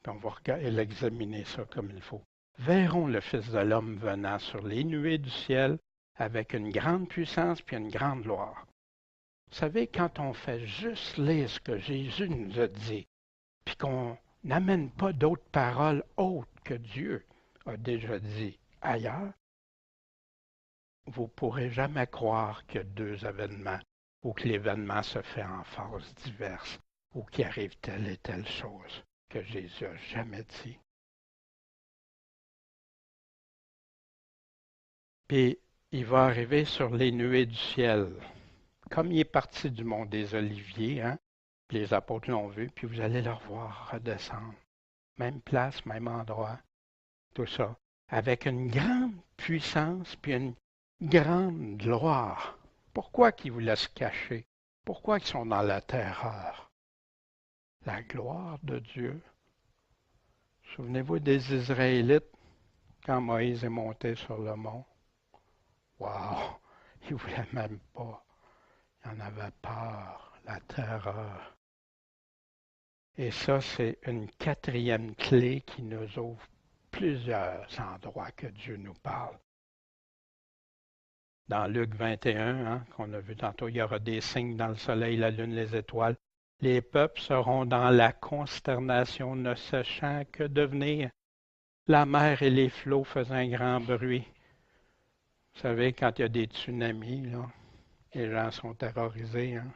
Puis on va l'examiner ça comme il faut. Verront le Fils de l'homme venant sur les nuées du ciel avec une grande puissance puis une grande gloire. Vous savez, quand on fait juste lire ce que Jésus nous a dit, puis qu'on n'amène pas d'autres paroles autres que Dieu a déjà dit ailleurs, vous ne pourrez jamais croire qu'il y a deux événements ou que l'événement se fait en phases diverses ou qu'il arrive telle et telle chose que Jésus n'a jamais dit. Puis il va arriver sur les nuées du ciel. Comme il est parti du mont des Oliviers, hein, les apôtres l'ont vu, puis vous allez le revoir redescendre. Même place, même endroit, tout ça. Avec une grande puissance, puis une grande gloire. Pourquoi qu'ils vous laissent cacher? Pourquoi ils sont dans la terreur? La gloire de Dieu. Souvenez-vous des Israélites quand Moïse est monté sur le mont? Wow! Ils ne voulaient même pas. Ils en avaient peur, la terreur. Et ça, c'est une quatrième clé qui nous ouvre plusieurs endroits que Dieu nous parle. Dans Luc 21, hein, qu'on a vu tantôt, il y aura des signes dans le soleil, la lune, les étoiles. Les peuples seront dans la consternation, ne sachant que devenir. La mer et les flots faisaient un grand bruit. Vous savez, quand il y a des tsunamis, là, les gens sont terrorisés. Hein?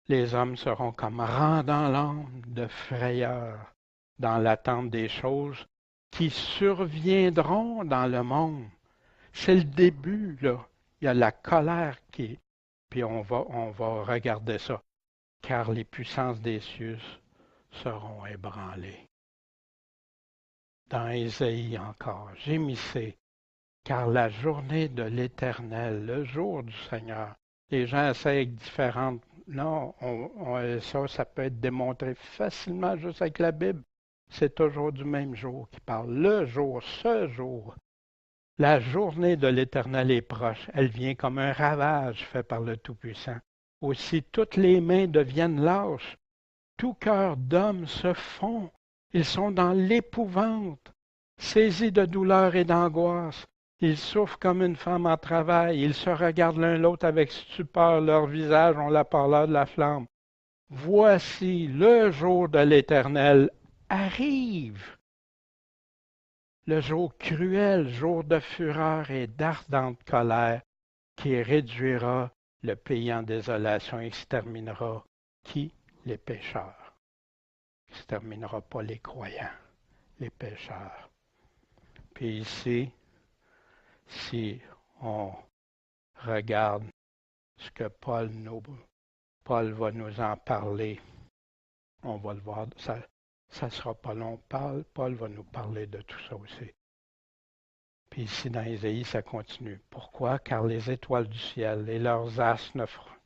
Les hommes seront comme rendant l'âme de frayeur dans l'attente des choses qui surviendront dans le monde. C'est le début, là. Il y a la colère qui... Puis on va regarder ça. Car les puissances des cieux seront ébranlées. Dans Ésaïe encore, gémissez, car la journée de l'Éternel, le jour du Seigneur, les gens essaient avec différentes... Non, ça peut être démontré facilement juste avec la Bible. C'est toujours du même jour qui parle. Le jour, ce jour. La journée de l'Éternel est proche. Elle vient comme un ravage fait par le Tout-Puissant. Aussi toutes les mains deviennent lâches. Tout cœur d'homme se fond. Ils sont dans l'épouvante, saisis de douleur et d'angoisse. Ils souffrent comme une femme en travail. Ils se regardent l'un l'autre avec stupeur. Leurs visages ont la pâleur de la flamme. Voici le jour de l'Éternel arrive. Le jour cruel, jour de fureur et d'ardente colère, qui réduira le pays en désolation, exterminera qui? Les pécheurs. Exterminera pas les croyants, les pécheurs. Puis ici, si on regarde ce que Paul va nous en parler, on va le voir, ça ne sera pas long. Paul va nous parler de tout ça aussi. Puis ici dans Ésaïe, ça continue. Pourquoi? Car les étoiles du ciel et leurs astres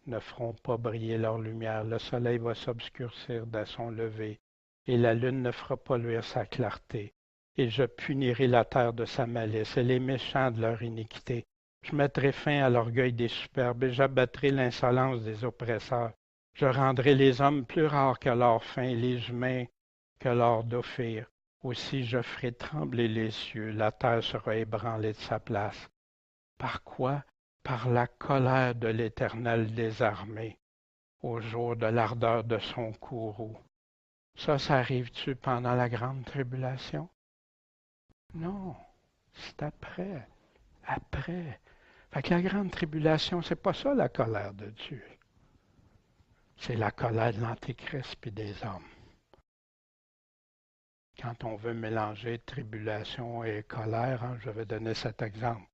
ne feront pas briller leur lumière. Le soleil va s'obscurcir dès son lever, et la lune ne fera pas luire sa clarté. Et je punirai la terre de sa malice et les méchants de leur iniquité. Je mettrai fin à l'orgueil des superbes et j'abattrai l'insolence des oppresseurs. Je rendrai les hommes plus rares que l'or fin et les humains que l'or d'Ophir. Aussi je ferai trembler les cieux, la terre sera ébranlée de sa place. Par quoi? Par la colère de l'Éternel des armées, au jour de l'ardeur de son courroux. Ça arrive-tu pendant la grande tribulation? Non, c'est après. Après. Fait que la grande tribulation, c'est pas ça la colère de Dieu. C'est la colère de l'Antéchrist et des hommes. Quand on veut mélanger tribulation et colère, hein, je vais donner cet exemple.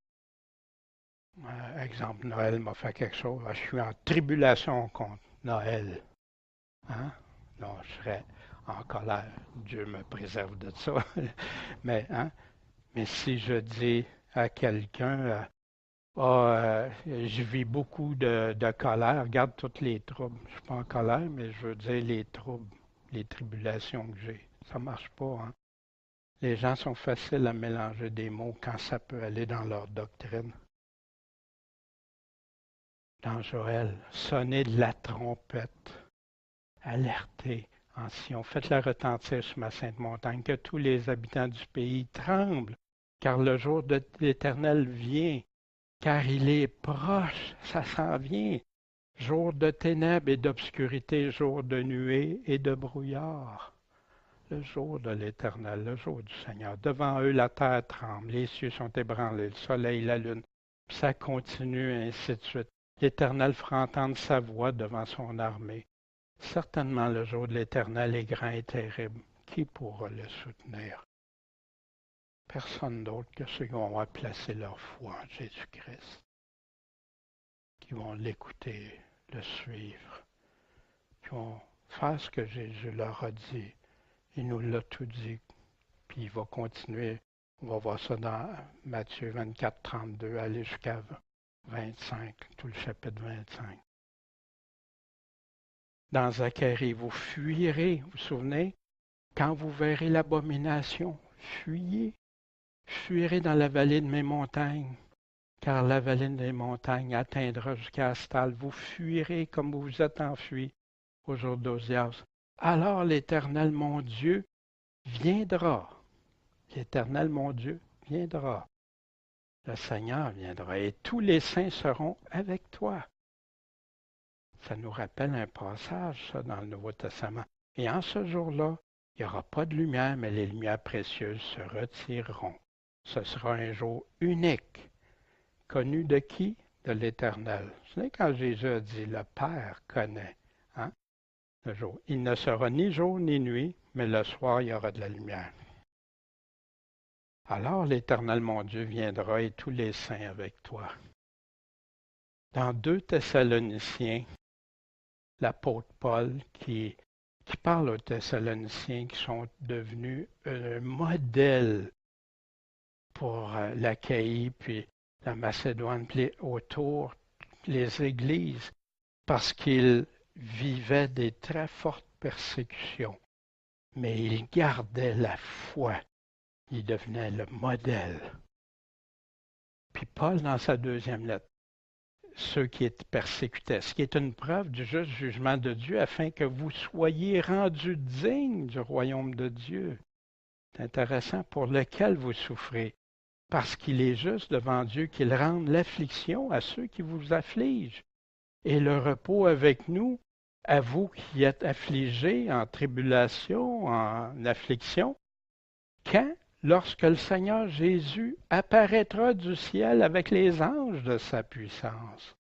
Exemple, Noël m'a fait quelque chose. Je suis en tribulation contre Noël. Hein? Non, je serais en colère. Dieu me préserve de ça. Mais si je dis à quelqu'un, je vis beaucoup de colère, regarde tous les troubles. Je ne suis pas en colère, mais je veux dire les troubles, les tribulations que j'ai. Ça ne marche pas. Hein? Les gens sont faciles à mélanger des mots quand ça peut aller dans leur doctrine. Dans Joël, sonnez de la trompette, alertez en Sion, faites-la retentir sur ma sainte montagne, que tous les habitants du pays tremblent, car le jour de l'Éternel vient, car il est proche, ça s'en vient. Jour de ténèbres et d'obscurité, jour de nuée et de brouillard. Le jour de l'Éternel, le jour du Seigneur. Devant eux, la terre tremble, les cieux sont ébranlés, le soleil, la lune. Puis ça continue, ainsi de suite. L'Éternel fera entendre sa voix devant son armée. Certainement, le jour de l'Éternel est grand et terrible. Qui pourra le soutenir? Personne d'autre que ceux qui vont placer leur foi en Jésus-Christ, qui vont l'écouter, le suivre, qui vont faire ce que Jésus leur a dit. Il nous l'a tout dit, puis il va continuer. On va voir ça dans Matthieu 24, 32, aller jusqu'à 25, tout le chapitre 25. Dans Zacharie, vous fuirez, vous vous souvenez, quand vous verrez l'abomination, fuyez, fuirez dans la vallée de mes montagnes, car la vallée des montagnes atteindra jusqu'à Astal. Vous fuirez comme vous vous êtes enfui au jour d'Osias. Alors l'Éternel, mon Dieu, viendra. L'Éternel, mon Dieu, viendra. Le Seigneur viendra et tous les saints seront avec toi. Ça nous rappelle un passage, ça, dans le Nouveau Testament. Et en ce jour-là, Il n'y aura pas de lumière, mais les lumières précieuses se retireront. Ce sera un jour unique, connu de qui? De l'Éternel. Ce n'est quand Jésus a dit, le Père connaît, hein, le jour. Il ne sera ni jour ni nuit, mais le soir, il y aura de la lumière. Alors l'Éternel, mon Dieu, viendra et tous les saints avec toi. Dans 2 Thessaloniciens, l'apôtre Paul qui parle aux Thessaloniciens qui sont devenus un modèle pour l'Achaïe, puis la Macédoine, puis autour, les églises, parce qu'ils vivaient des très fortes persécutions, mais ils gardaient la foi. Ils devenaient le modèle. Puis Paul, dans sa 2e lettre, ceux qui étaient persécutés, ce qui est une preuve du juste jugement de Dieu, afin que vous soyez rendus dignes du royaume de Dieu. C'est intéressant, pour lequel vous souffrez, parce qu'il est juste devant Dieu qu'il rende l'affliction à ceux qui vous affligent, et le repos avec nous, à vous qui êtes affligés en tribulation, en affliction, quand? Lorsque le Seigneur Jésus apparaîtra du ciel avec les anges de sa puissance.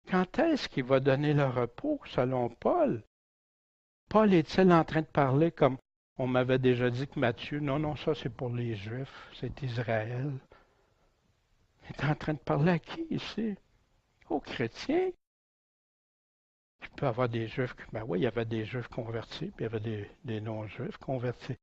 Quand est-ce qu'il va donner le repos, selon Paul? Paul est-il en train de parler comme on m'avait déjà dit que Matthieu, non, ça c'est pour les Juifs, c'est Israël. Il est en train de parler à qui ici? Aux chrétiens. Il peut y avoir des Juifs, ben oui, il y avait des Juifs convertis, puis il y avait des non-Juifs convertis.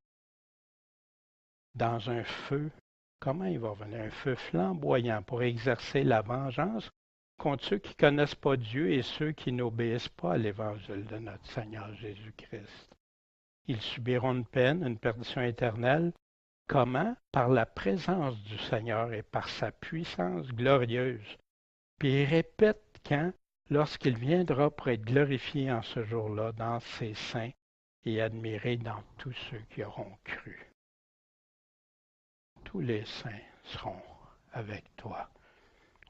Dans un feu, comment il va venir? Un feu flamboyant pour exercer la vengeance contre ceux qui ne connaissent pas Dieu et ceux qui n'obéissent pas à l'évangile de notre Seigneur Jésus-Christ. Ils subiront une peine, une perdition éternelle. Comment? Par la présence du Seigneur et par sa puissance glorieuse. Puis il répète quand? Lorsqu'il viendra pour être glorifié en ce jour-là dans ses saints et admiré dans tous ceux qui auront cru. Tous les saints seront avec toi.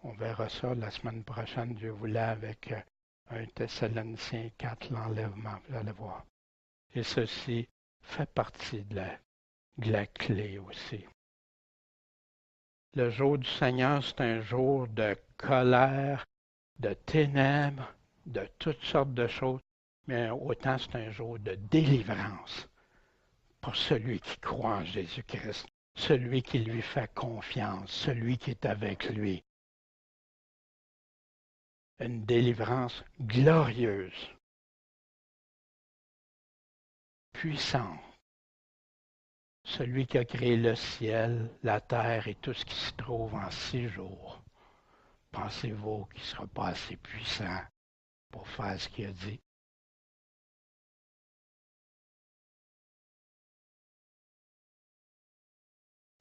On verra ça la semaine prochaine, Dieu voulait, avec 1 Thessaloniciens 4, l'enlèvement, vous allez voir. Et ceci fait partie de la clé aussi. Le jour du Seigneur, c'est un jour de colère, de ténèbres, de toutes sortes de choses, mais autant c'est un jour de délivrance pour celui qui croit en Jésus-Christ, celui qui lui fait confiance, celui qui est avec lui. Une délivrance glorieuse, puissante. Celui qui a créé le ciel, la terre et tout ce qui se trouve en 6 jours. Pensez-vous qu'il ne sera pas assez puissant pour faire ce qu'il a dit?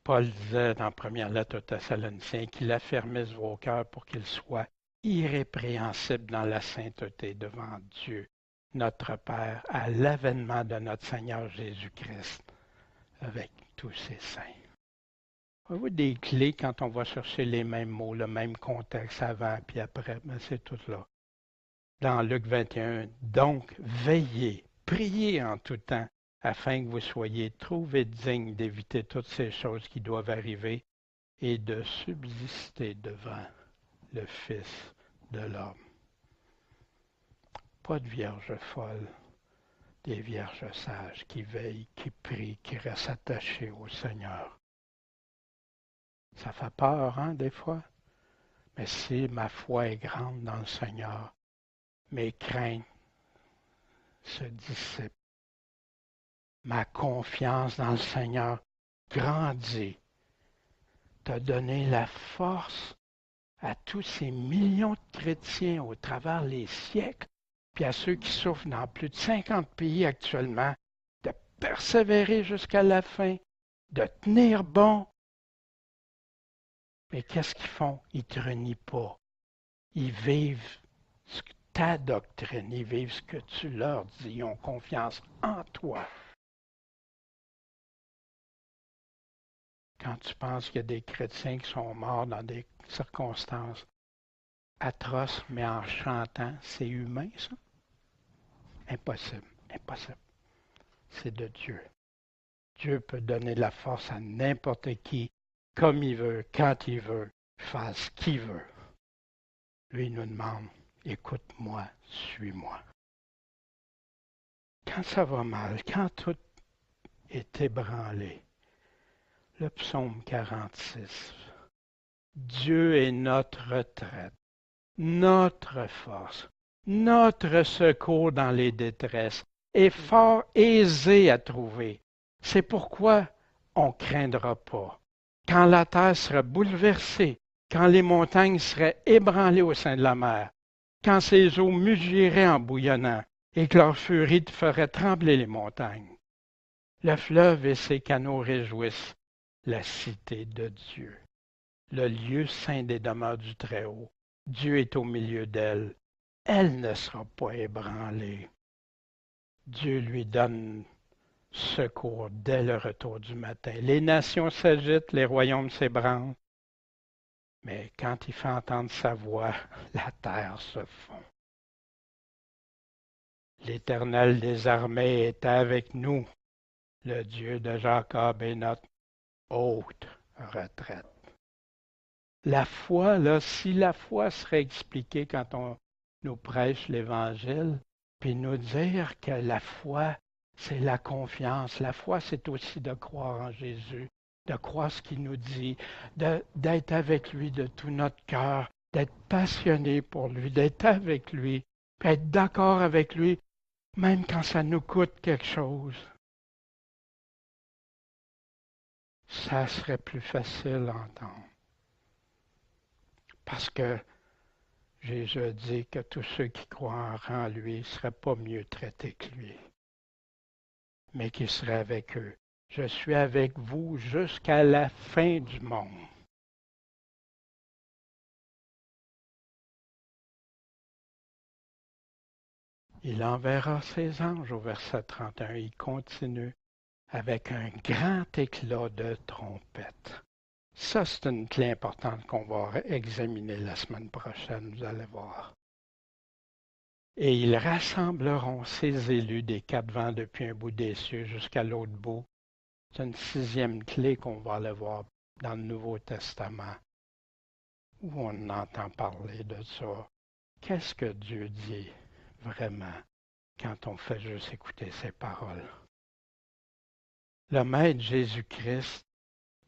Paul disait dans la première lettre aux Thessaloniciens qu'il affermisse vos cœurs pour qu'ils soient irrépréhensibles dans la sainteté devant Dieu, notre Père, à l'avènement de notre Seigneur Jésus-Christ, avec tous ses saints. Avez-vous des clés quand on va chercher les mêmes mots, le même contexte avant puis après? Mais c'est tout là. Dans Luc 21, donc veillez, priez en tout temps, afin que vous soyez trouvés dignes d'éviter toutes ces choses qui doivent arriver et de subsister devant le Fils de l'homme. Pas de vierges folles, des vierges sages qui veillent, qui prient, qui restent attachées au Seigneur. Ça fait peur, hein, des fois? Mais si ma foi est grande dans le Seigneur, mes craintes se dissipent. Ma confiance dans le Seigneur grandit. T'as donné la force à tous ces millions de chrétiens au travers les siècles, puis à ceux qui souffrent dans plus de 50 pays actuellement, de persévérer jusqu'à la fin, de tenir bon. Mais qu'est-ce qu'ils font? Ils ne te renient pas. Ils vivent ta doctrine, ils vivent ce que tu leur dis, ils ont confiance en toi. Quand tu penses qu'il y a des chrétiens qui sont morts dans des circonstances atroces, mais en chantant, c'est humain, ça? Impossible, impossible. C'est de Dieu. Dieu peut donner la force à n'importe qui, comme il veut, quand il veut, faire ce qu'il veut. Lui, il nous demande, écoute-moi, suis-moi. Quand ça va mal, quand tout est ébranlé, le psaume 46, Dieu est notre retraite, notre force, notre secours dans les détresses, est fort aisé à trouver. C'est pourquoi on ne craindra pas. Quand la terre sera bouleversée, quand les montagnes seraient ébranlées au sein de la mer, quand ses eaux mugiraient en bouillonnant et que leur furie ferait trembler les montagnes. Le fleuve et ses canaux réjouissent la cité de Dieu, le lieu saint des demeures du Très-Haut. Dieu est au milieu d'elle. Elle ne sera pas ébranlée. Dieu lui donne secours dès le retour du matin. Les nations s'agitent, les royaumes s'ébranlent. Mais quand il fait entendre sa voix, la terre se fond. L'Éternel des armées est avec nous. Le Dieu de Jacob est notre haute retraite. La foi, là, si la foi serait expliquée quand on nous prêche l'Évangile, puis nous dire que la foi, c'est la confiance. La foi, c'est aussi de croire en Jésus, de croire ce qu'il nous dit, d'être avec lui de tout notre cœur, d'être passionné pour lui, d'être avec lui, puis être d'accord avec lui, même quand ça nous coûte quelque chose. Ça serait plus facile à entendre. Parce que Jésus a dit que tous ceux qui croient en lui ne seraient pas mieux traités que lui, mais qu'il serait avec eux. Je suis avec vous jusqu'à la fin du monde. Il enverra ses anges au verset 31. Il continue avec un grand éclat de trompette. Ça, c'est une clé importante qu'on va examiner la semaine prochaine, vous allez voir. Et ils rassembleront ses élus des quatre vents depuis un bout des cieux jusqu'à l'autre bout. C'est une sixième clé qu'on va aller voir dans le Nouveau Testament, où on entend parler de ça. Qu'est-ce que Dieu dit vraiment quand on fait juste écouter ses paroles? Le Maître Jésus-Christ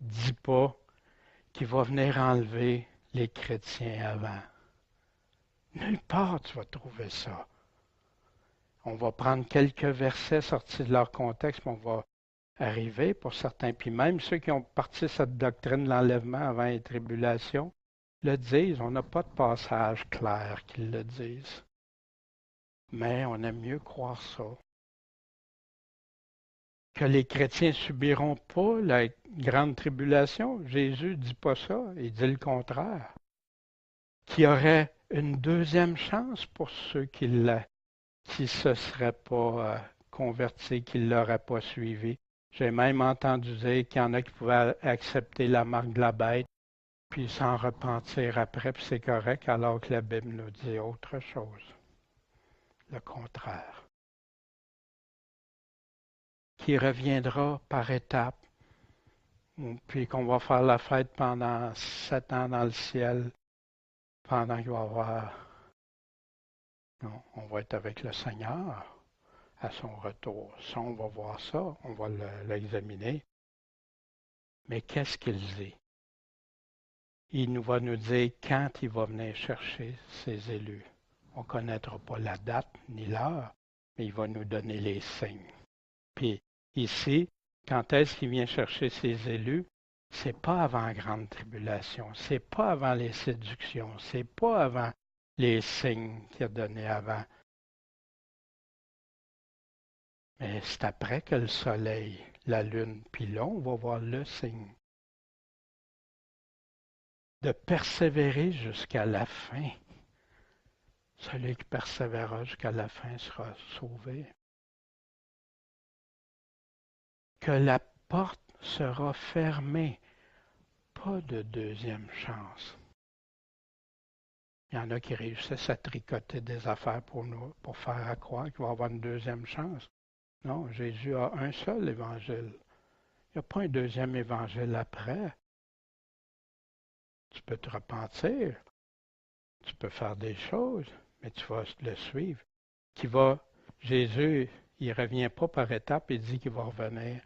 ne dit pas qu'il va venir enlever les chrétiens avant. Nulle part tu vas trouver ça. On va prendre quelques versets sortis de leur contexte, mais on va arriver pour certains. Puis même ceux qui ont parti cette doctrine de l'enlèvement avant les tribulations le disent. On n'a pas de passage clair qui le disent. Mais on aime mieux croire ça. Que les chrétiens subiront pas la grande tribulation, Jésus ne dit pas ça, il dit le contraire. Qu'il y aurait une deuxième chance pour ceux qui ne se seraient pas convertis, qui ne l'auraient pas suivi. J'ai même entendu dire qu'il y en a qui pouvaient accepter la marque de la bête, puis s'en repentir après, puis c'est correct, alors que la Bible nous dit autre chose. Le contraire. Qui reviendra par étapes, puis qu'on va faire la fête pendant 7 ans dans le ciel, pendant qu'il va y avoir... Non, on va être avec le Seigneur à son retour. Ça, on va voir ça, on va l'examiner. Mais qu'est-ce qu'il dit? Il nous va nous dire quand il va venir chercher ses élus. On ne connaîtra pas la date ni l'heure, mais il va nous donner les signes. Puis ici, quand est-ce qu'il vient chercher ses élus? C'est pas avant la grande tribulation, c'est pas avant les séductions, c'est pas avant les signes qu'il a donnés avant. Mais c'est après que le soleil, la lune, puis là, on va voir le signe. De persévérer jusqu'à la fin. Celui qui persévérera jusqu'à la fin sera sauvé. Que la porte sera fermée. Pas de deuxième chance. Il y en a qui réussissent à tricoter des affaires pour nous, pour faire croire qu'il va y avoir une deuxième chance. Non, Jésus a un seul évangile. Il n'y a pas un deuxième évangile après. Tu peux te repentir, tu peux faire des choses, mais tu vas le suivre. Jésus, il ne revient pas par étapes, il dit qu'il va revenir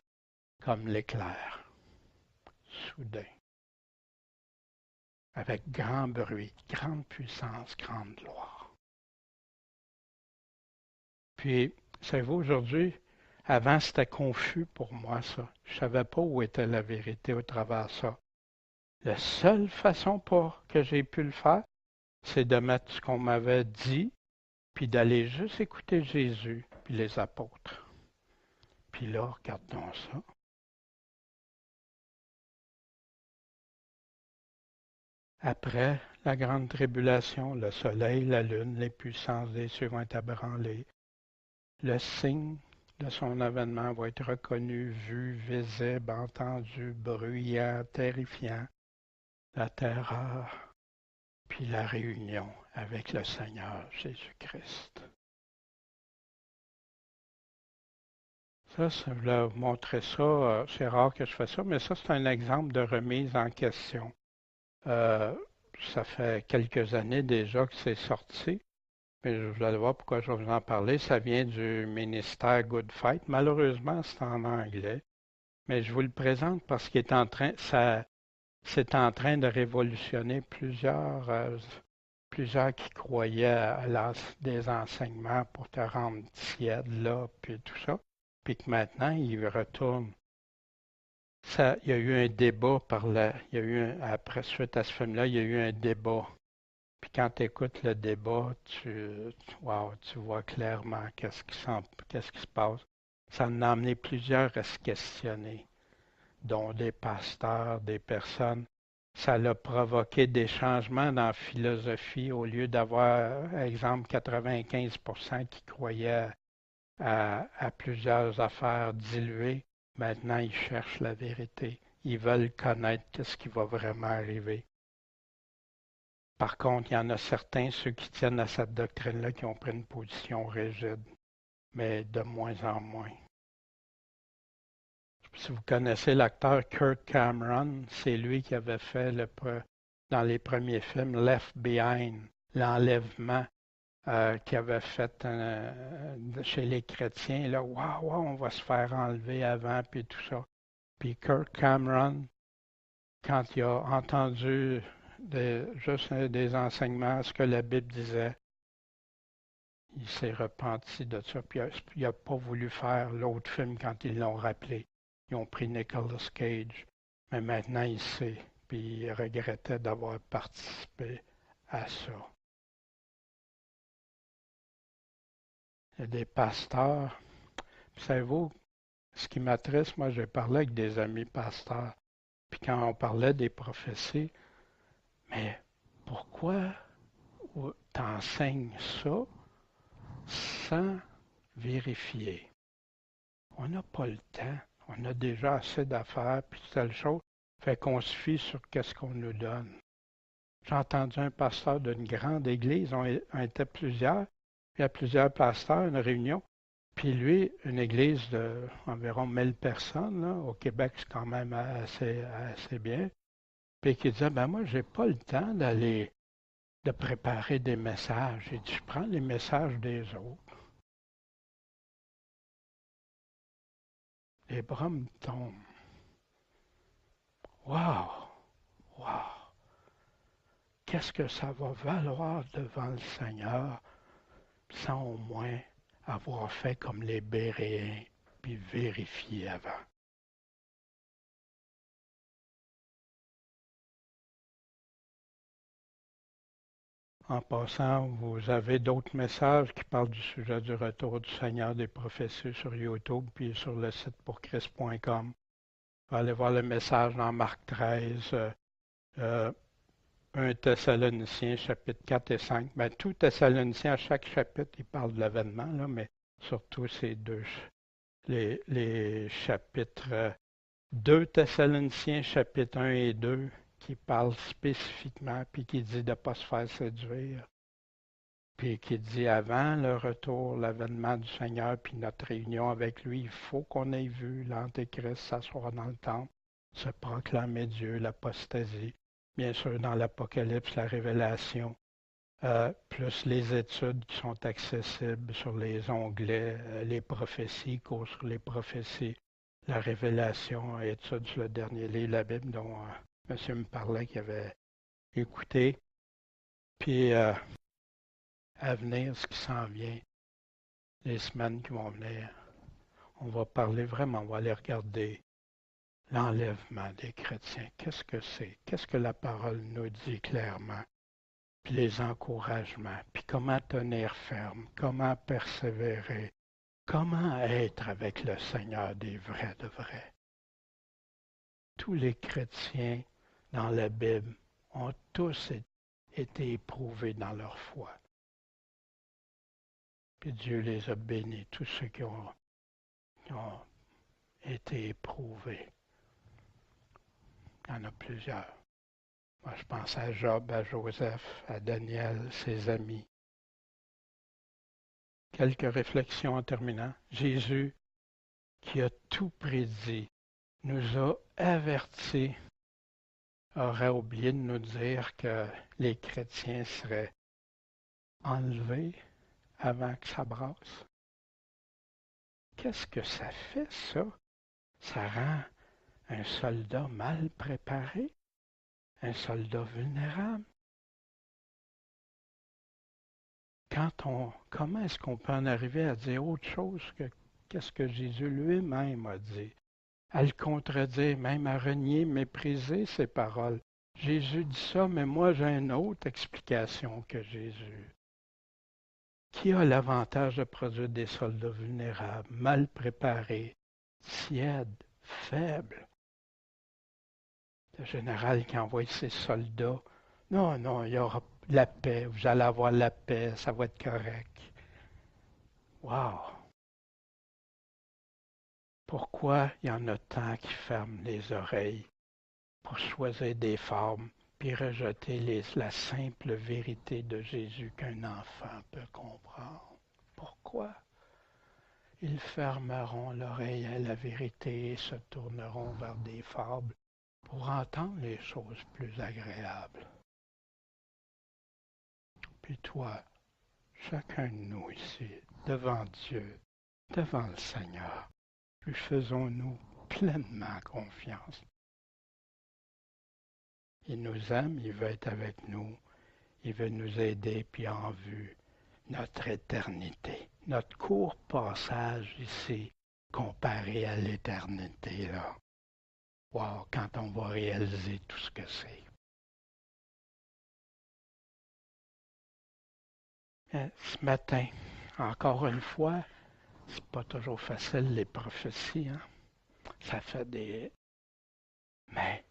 comme l'éclair, soudain, avec grand bruit, grande puissance, grande gloire. Puis, savez-vous, aujourd'hui, avant, c'était confus pour moi, ça. Je ne savais pas où était la vérité au travers de ça. La seule façon pour que j'ai pu le faire, c'est de mettre ce qu'on m'avait dit, puis d'aller juste écouter Jésus, puis les apôtres. Puis là, regardons ça. Après la grande tribulation, le soleil, la lune, les puissances des cieux vont être ébranlées. Le signe de son avènement va être reconnu, vu, visible, entendu, bruyant, terrifiant. La terreur, puis la réunion avec le Seigneur Jésus-Christ. Ça, je voulais vous montrer ça. C'est rare que je fasse ça, mais ça, c'est un exemple de remise en question. Euh, Ça fait quelques années déjà que c'est sorti, mais je voulais voir pourquoi je vais vous en parler. Ça vient du ministère Good Fight. Malheureusement, c'est en anglais, mais je vous le présente parce qu'il est c'est en train de révolutionner plusieurs qui croyaient à des enseignements pour te rendre tiède là, puis tout ça, puis que maintenant, ils retournent. Il y a eu un débat il y a eu suite à ce film-là, il y a eu un débat. Puis quand tu écoutes le débat, wow, tu vois clairement qu'est-ce qui se passe. Ça en a amené plusieurs à se questionner, dont des pasteurs, des personnes. Ça a provoqué des changements dans la philosophie au lieu d'avoir, exemple, 95% qui croyaient à plusieurs affaires diluées. Maintenant, ils cherchent la vérité. Ils veulent connaître ce qui va vraiment arriver. Par contre, il y en a certains, ceux qui tiennent à cette doctrine-là, qui ont pris une position rigide, mais de moins en moins. Si vous connaissez l'acteur Kurt Cameron, c'est lui qui avait fait dans les premiers films Left Behind, l'enlèvement, qui avait fait chez les chrétiens. Là, waouh, on va se faire enlever avant, puis tout ça. Puis Kurt Cameron, quand il a entendu juste des enseignements, ce que la Bible disait, il s'est repenti de ça, puis il n'a pas voulu faire l'autre film quand ils l'ont rappelé. Ils ont pris Nicolas Cage, mais maintenant il sait, puis il regrettait d'avoir participé à ça. Il y a des pasteurs. Savez-vous, ce qui m'attriste, moi j'ai parlé avec des amis pasteurs, puis quand on parlait des prophéties, mais pourquoi t'enseignes ça sans vérifier? On n'a pas le temps. On a déjà assez d'affaires, puis telle chose. Fait qu'on se fie sur qu'est-ce qu'on nous donne. J'ai entendu un pasteur d'une grande église, on était plusieurs, il y a plusieurs pasteurs, une réunion. Puis lui, une église d'environ 1000 personnes, là, au Québec, c'est quand même assez bien. Puis qui disait, ben moi, j'ai pas le temps de préparer des messages. Il dit, je prends les messages des autres. Les bras me tombent. Wow! Wow! Qu'est-ce que ça va valoir devant le Seigneur sans au moins avoir fait comme les Béréens puis vérifier avant? En passant, vous avez d'autres messages qui parlent du sujet du retour du Seigneur des prophéties sur YouTube puis sur le site pourchrist.com. Allez voir le message dans Marc 13, 1 Thessaloniciens chapitre 4 et 5. Ben, tout Thessaloniciens, à chaque chapitre, il parle de l'avènement, là, mais surtout ces deux, les chapitres 2 Thessaloniciens chapitre 1 et 2 qui parlent spécifiquement, puis qui dit de ne pas se faire séduire. puis qui dit avant le retour, l'avènement du Seigneur, puis notre réunion avec lui, il faut qu'on ait vu l'Antéchrist s'asseoir dans le temple, se proclamer Dieu, l'apostasie, bien sûr dans l'Apocalypse, la révélation, plus les études qui sont accessibles sur les onglets, les prophéties, cours sur les prophéties, la révélation, études sur le dernier livre de la Bible dont monsieur me parlait qu'il avait écouté, puis à venir, ce qui s'en vient, les semaines qui vont venir, on va parler vraiment, on va aller regarder l'enlèvement des chrétiens. Qu'est-ce que c'est? Qu'est-ce que la parole nous dit clairement? Puis les encouragements, puis comment tenir ferme, comment persévérer, comment être avec le Seigneur des vrais de vrais. Tous les chrétiens dans la Bible ont tous été éprouvés dans leur foi. Puis Dieu les a bénis, tous ceux qui ont été éprouvés. Il y en a plusieurs. Moi, je pense à Job, à Joseph, à Daniel, ses amis. Quelques réflexions en terminant. Jésus, qui a tout prédit, nous a avertis, aurait oublié de nous dire que les chrétiens seraient enlevés avant que ça brasse. Qu'est-ce que ça fait, ça? Ça rend un soldat mal préparé, un soldat vulnérable. Comment est-ce qu'on peut en arriver à dire autre chose que qu'est-ce que Jésus lui-même a dit? À le contredire, même à renier, mépriser ses paroles. Jésus dit ça, mais moi j'ai une autre explication que Jésus. Qui a l'avantage de produire des soldats vulnérables, mal préparés, tièdes, faibles? Le général qui envoie ses soldats, non, non, il y aura la paix, vous allez avoir la paix, ça va être correct. Wow! Pourquoi il y en a tant qui ferment les oreilles pour choisir des formes puis rejeter la simple vérité de Jésus qu'un enfant peut comprendre? Pourquoi? Ils fermeront l'oreille à la vérité et se tourneront vers des fables pour entendre les choses plus agréables. Puis toi, chacun de nous ici, devant Dieu, devant le Seigneur, lui faisons-nous pleinement confiance. Il nous aime, il veut être avec nous, il veut nous aider, puis en vue notre éternité, notre court passage ici, comparé à l'éternité, là. Wow, quand on va réaliser tout ce que c'est. Ce matin, encore une fois, c'est pas toujours facile les prophéties, hein? Ça fait des... Mais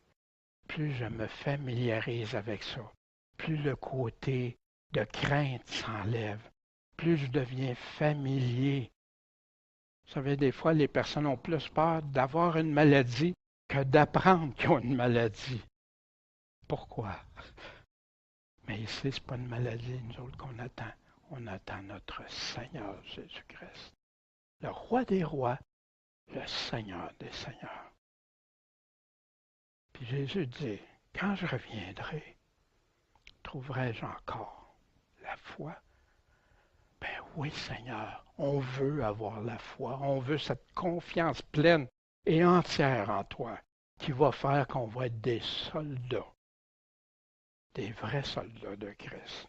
plus je me familiarise avec ça, plus le côté de crainte s'enlève, plus je deviens familier. Vous savez, des fois, les personnes ont plus peur d'avoir une maladie que d'apprendre qu'ils ont une maladie. Pourquoi? Mais ici, ce n'est pas une maladie, nous autres, qu'on attend. On attend notre Seigneur Jésus-Christ, le Roi des rois, le Seigneur des seigneurs. Puis Jésus dit, quand je reviendrai, trouverai-je encore la foi? Ben oui, Seigneur, on veut avoir la foi, on veut cette confiance pleine et entière en toi qui va faire qu'on va être des soldats, des vrais soldats de Christ.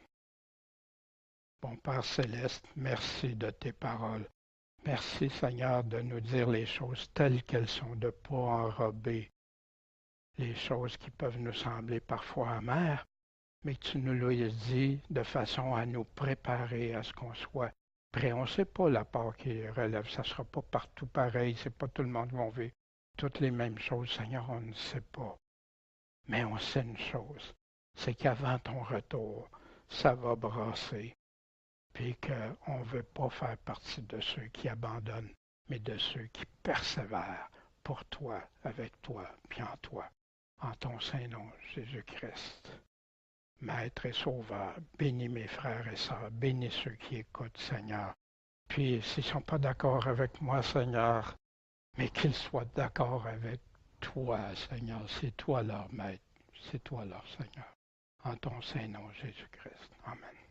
Bon Père céleste, merci de tes paroles. Merci Seigneur de nous dire les choses telles qu'elles sont, de ne pas enrober les choses qui peuvent nous sembler parfois amères, mais que tu nous l'as dit de façon à nous préparer à ce qu'on soit prêt. On ne sait pas la part qui relève, ça ne sera pas partout pareil, c'est pas tout le monde qui va vivre toutes les mêmes choses, Seigneur, on ne sait pas. Mais on sait une chose, c'est qu'avant ton retour, ça va brasser, puis qu'on ne veut pas faire partie de ceux qui abandonnent, mais de ceux qui persévèrent pour toi, avec toi, puis en toi, en ton Saint-Nom, Jésus-Christ. Maître et Sauveur. Bénis mes frères et sœurs. Bénis ceux qui écoutent, Seigneur. Puis, s'ils ne sont pas d'accord avec moi, Seigneur, mais qu'ils soient d'accord avec toi, Seigneur. C'est toi leur Maître. C'est toi leur Seigneur. En ton Saint-Nom, Jésus-Christ. Amen.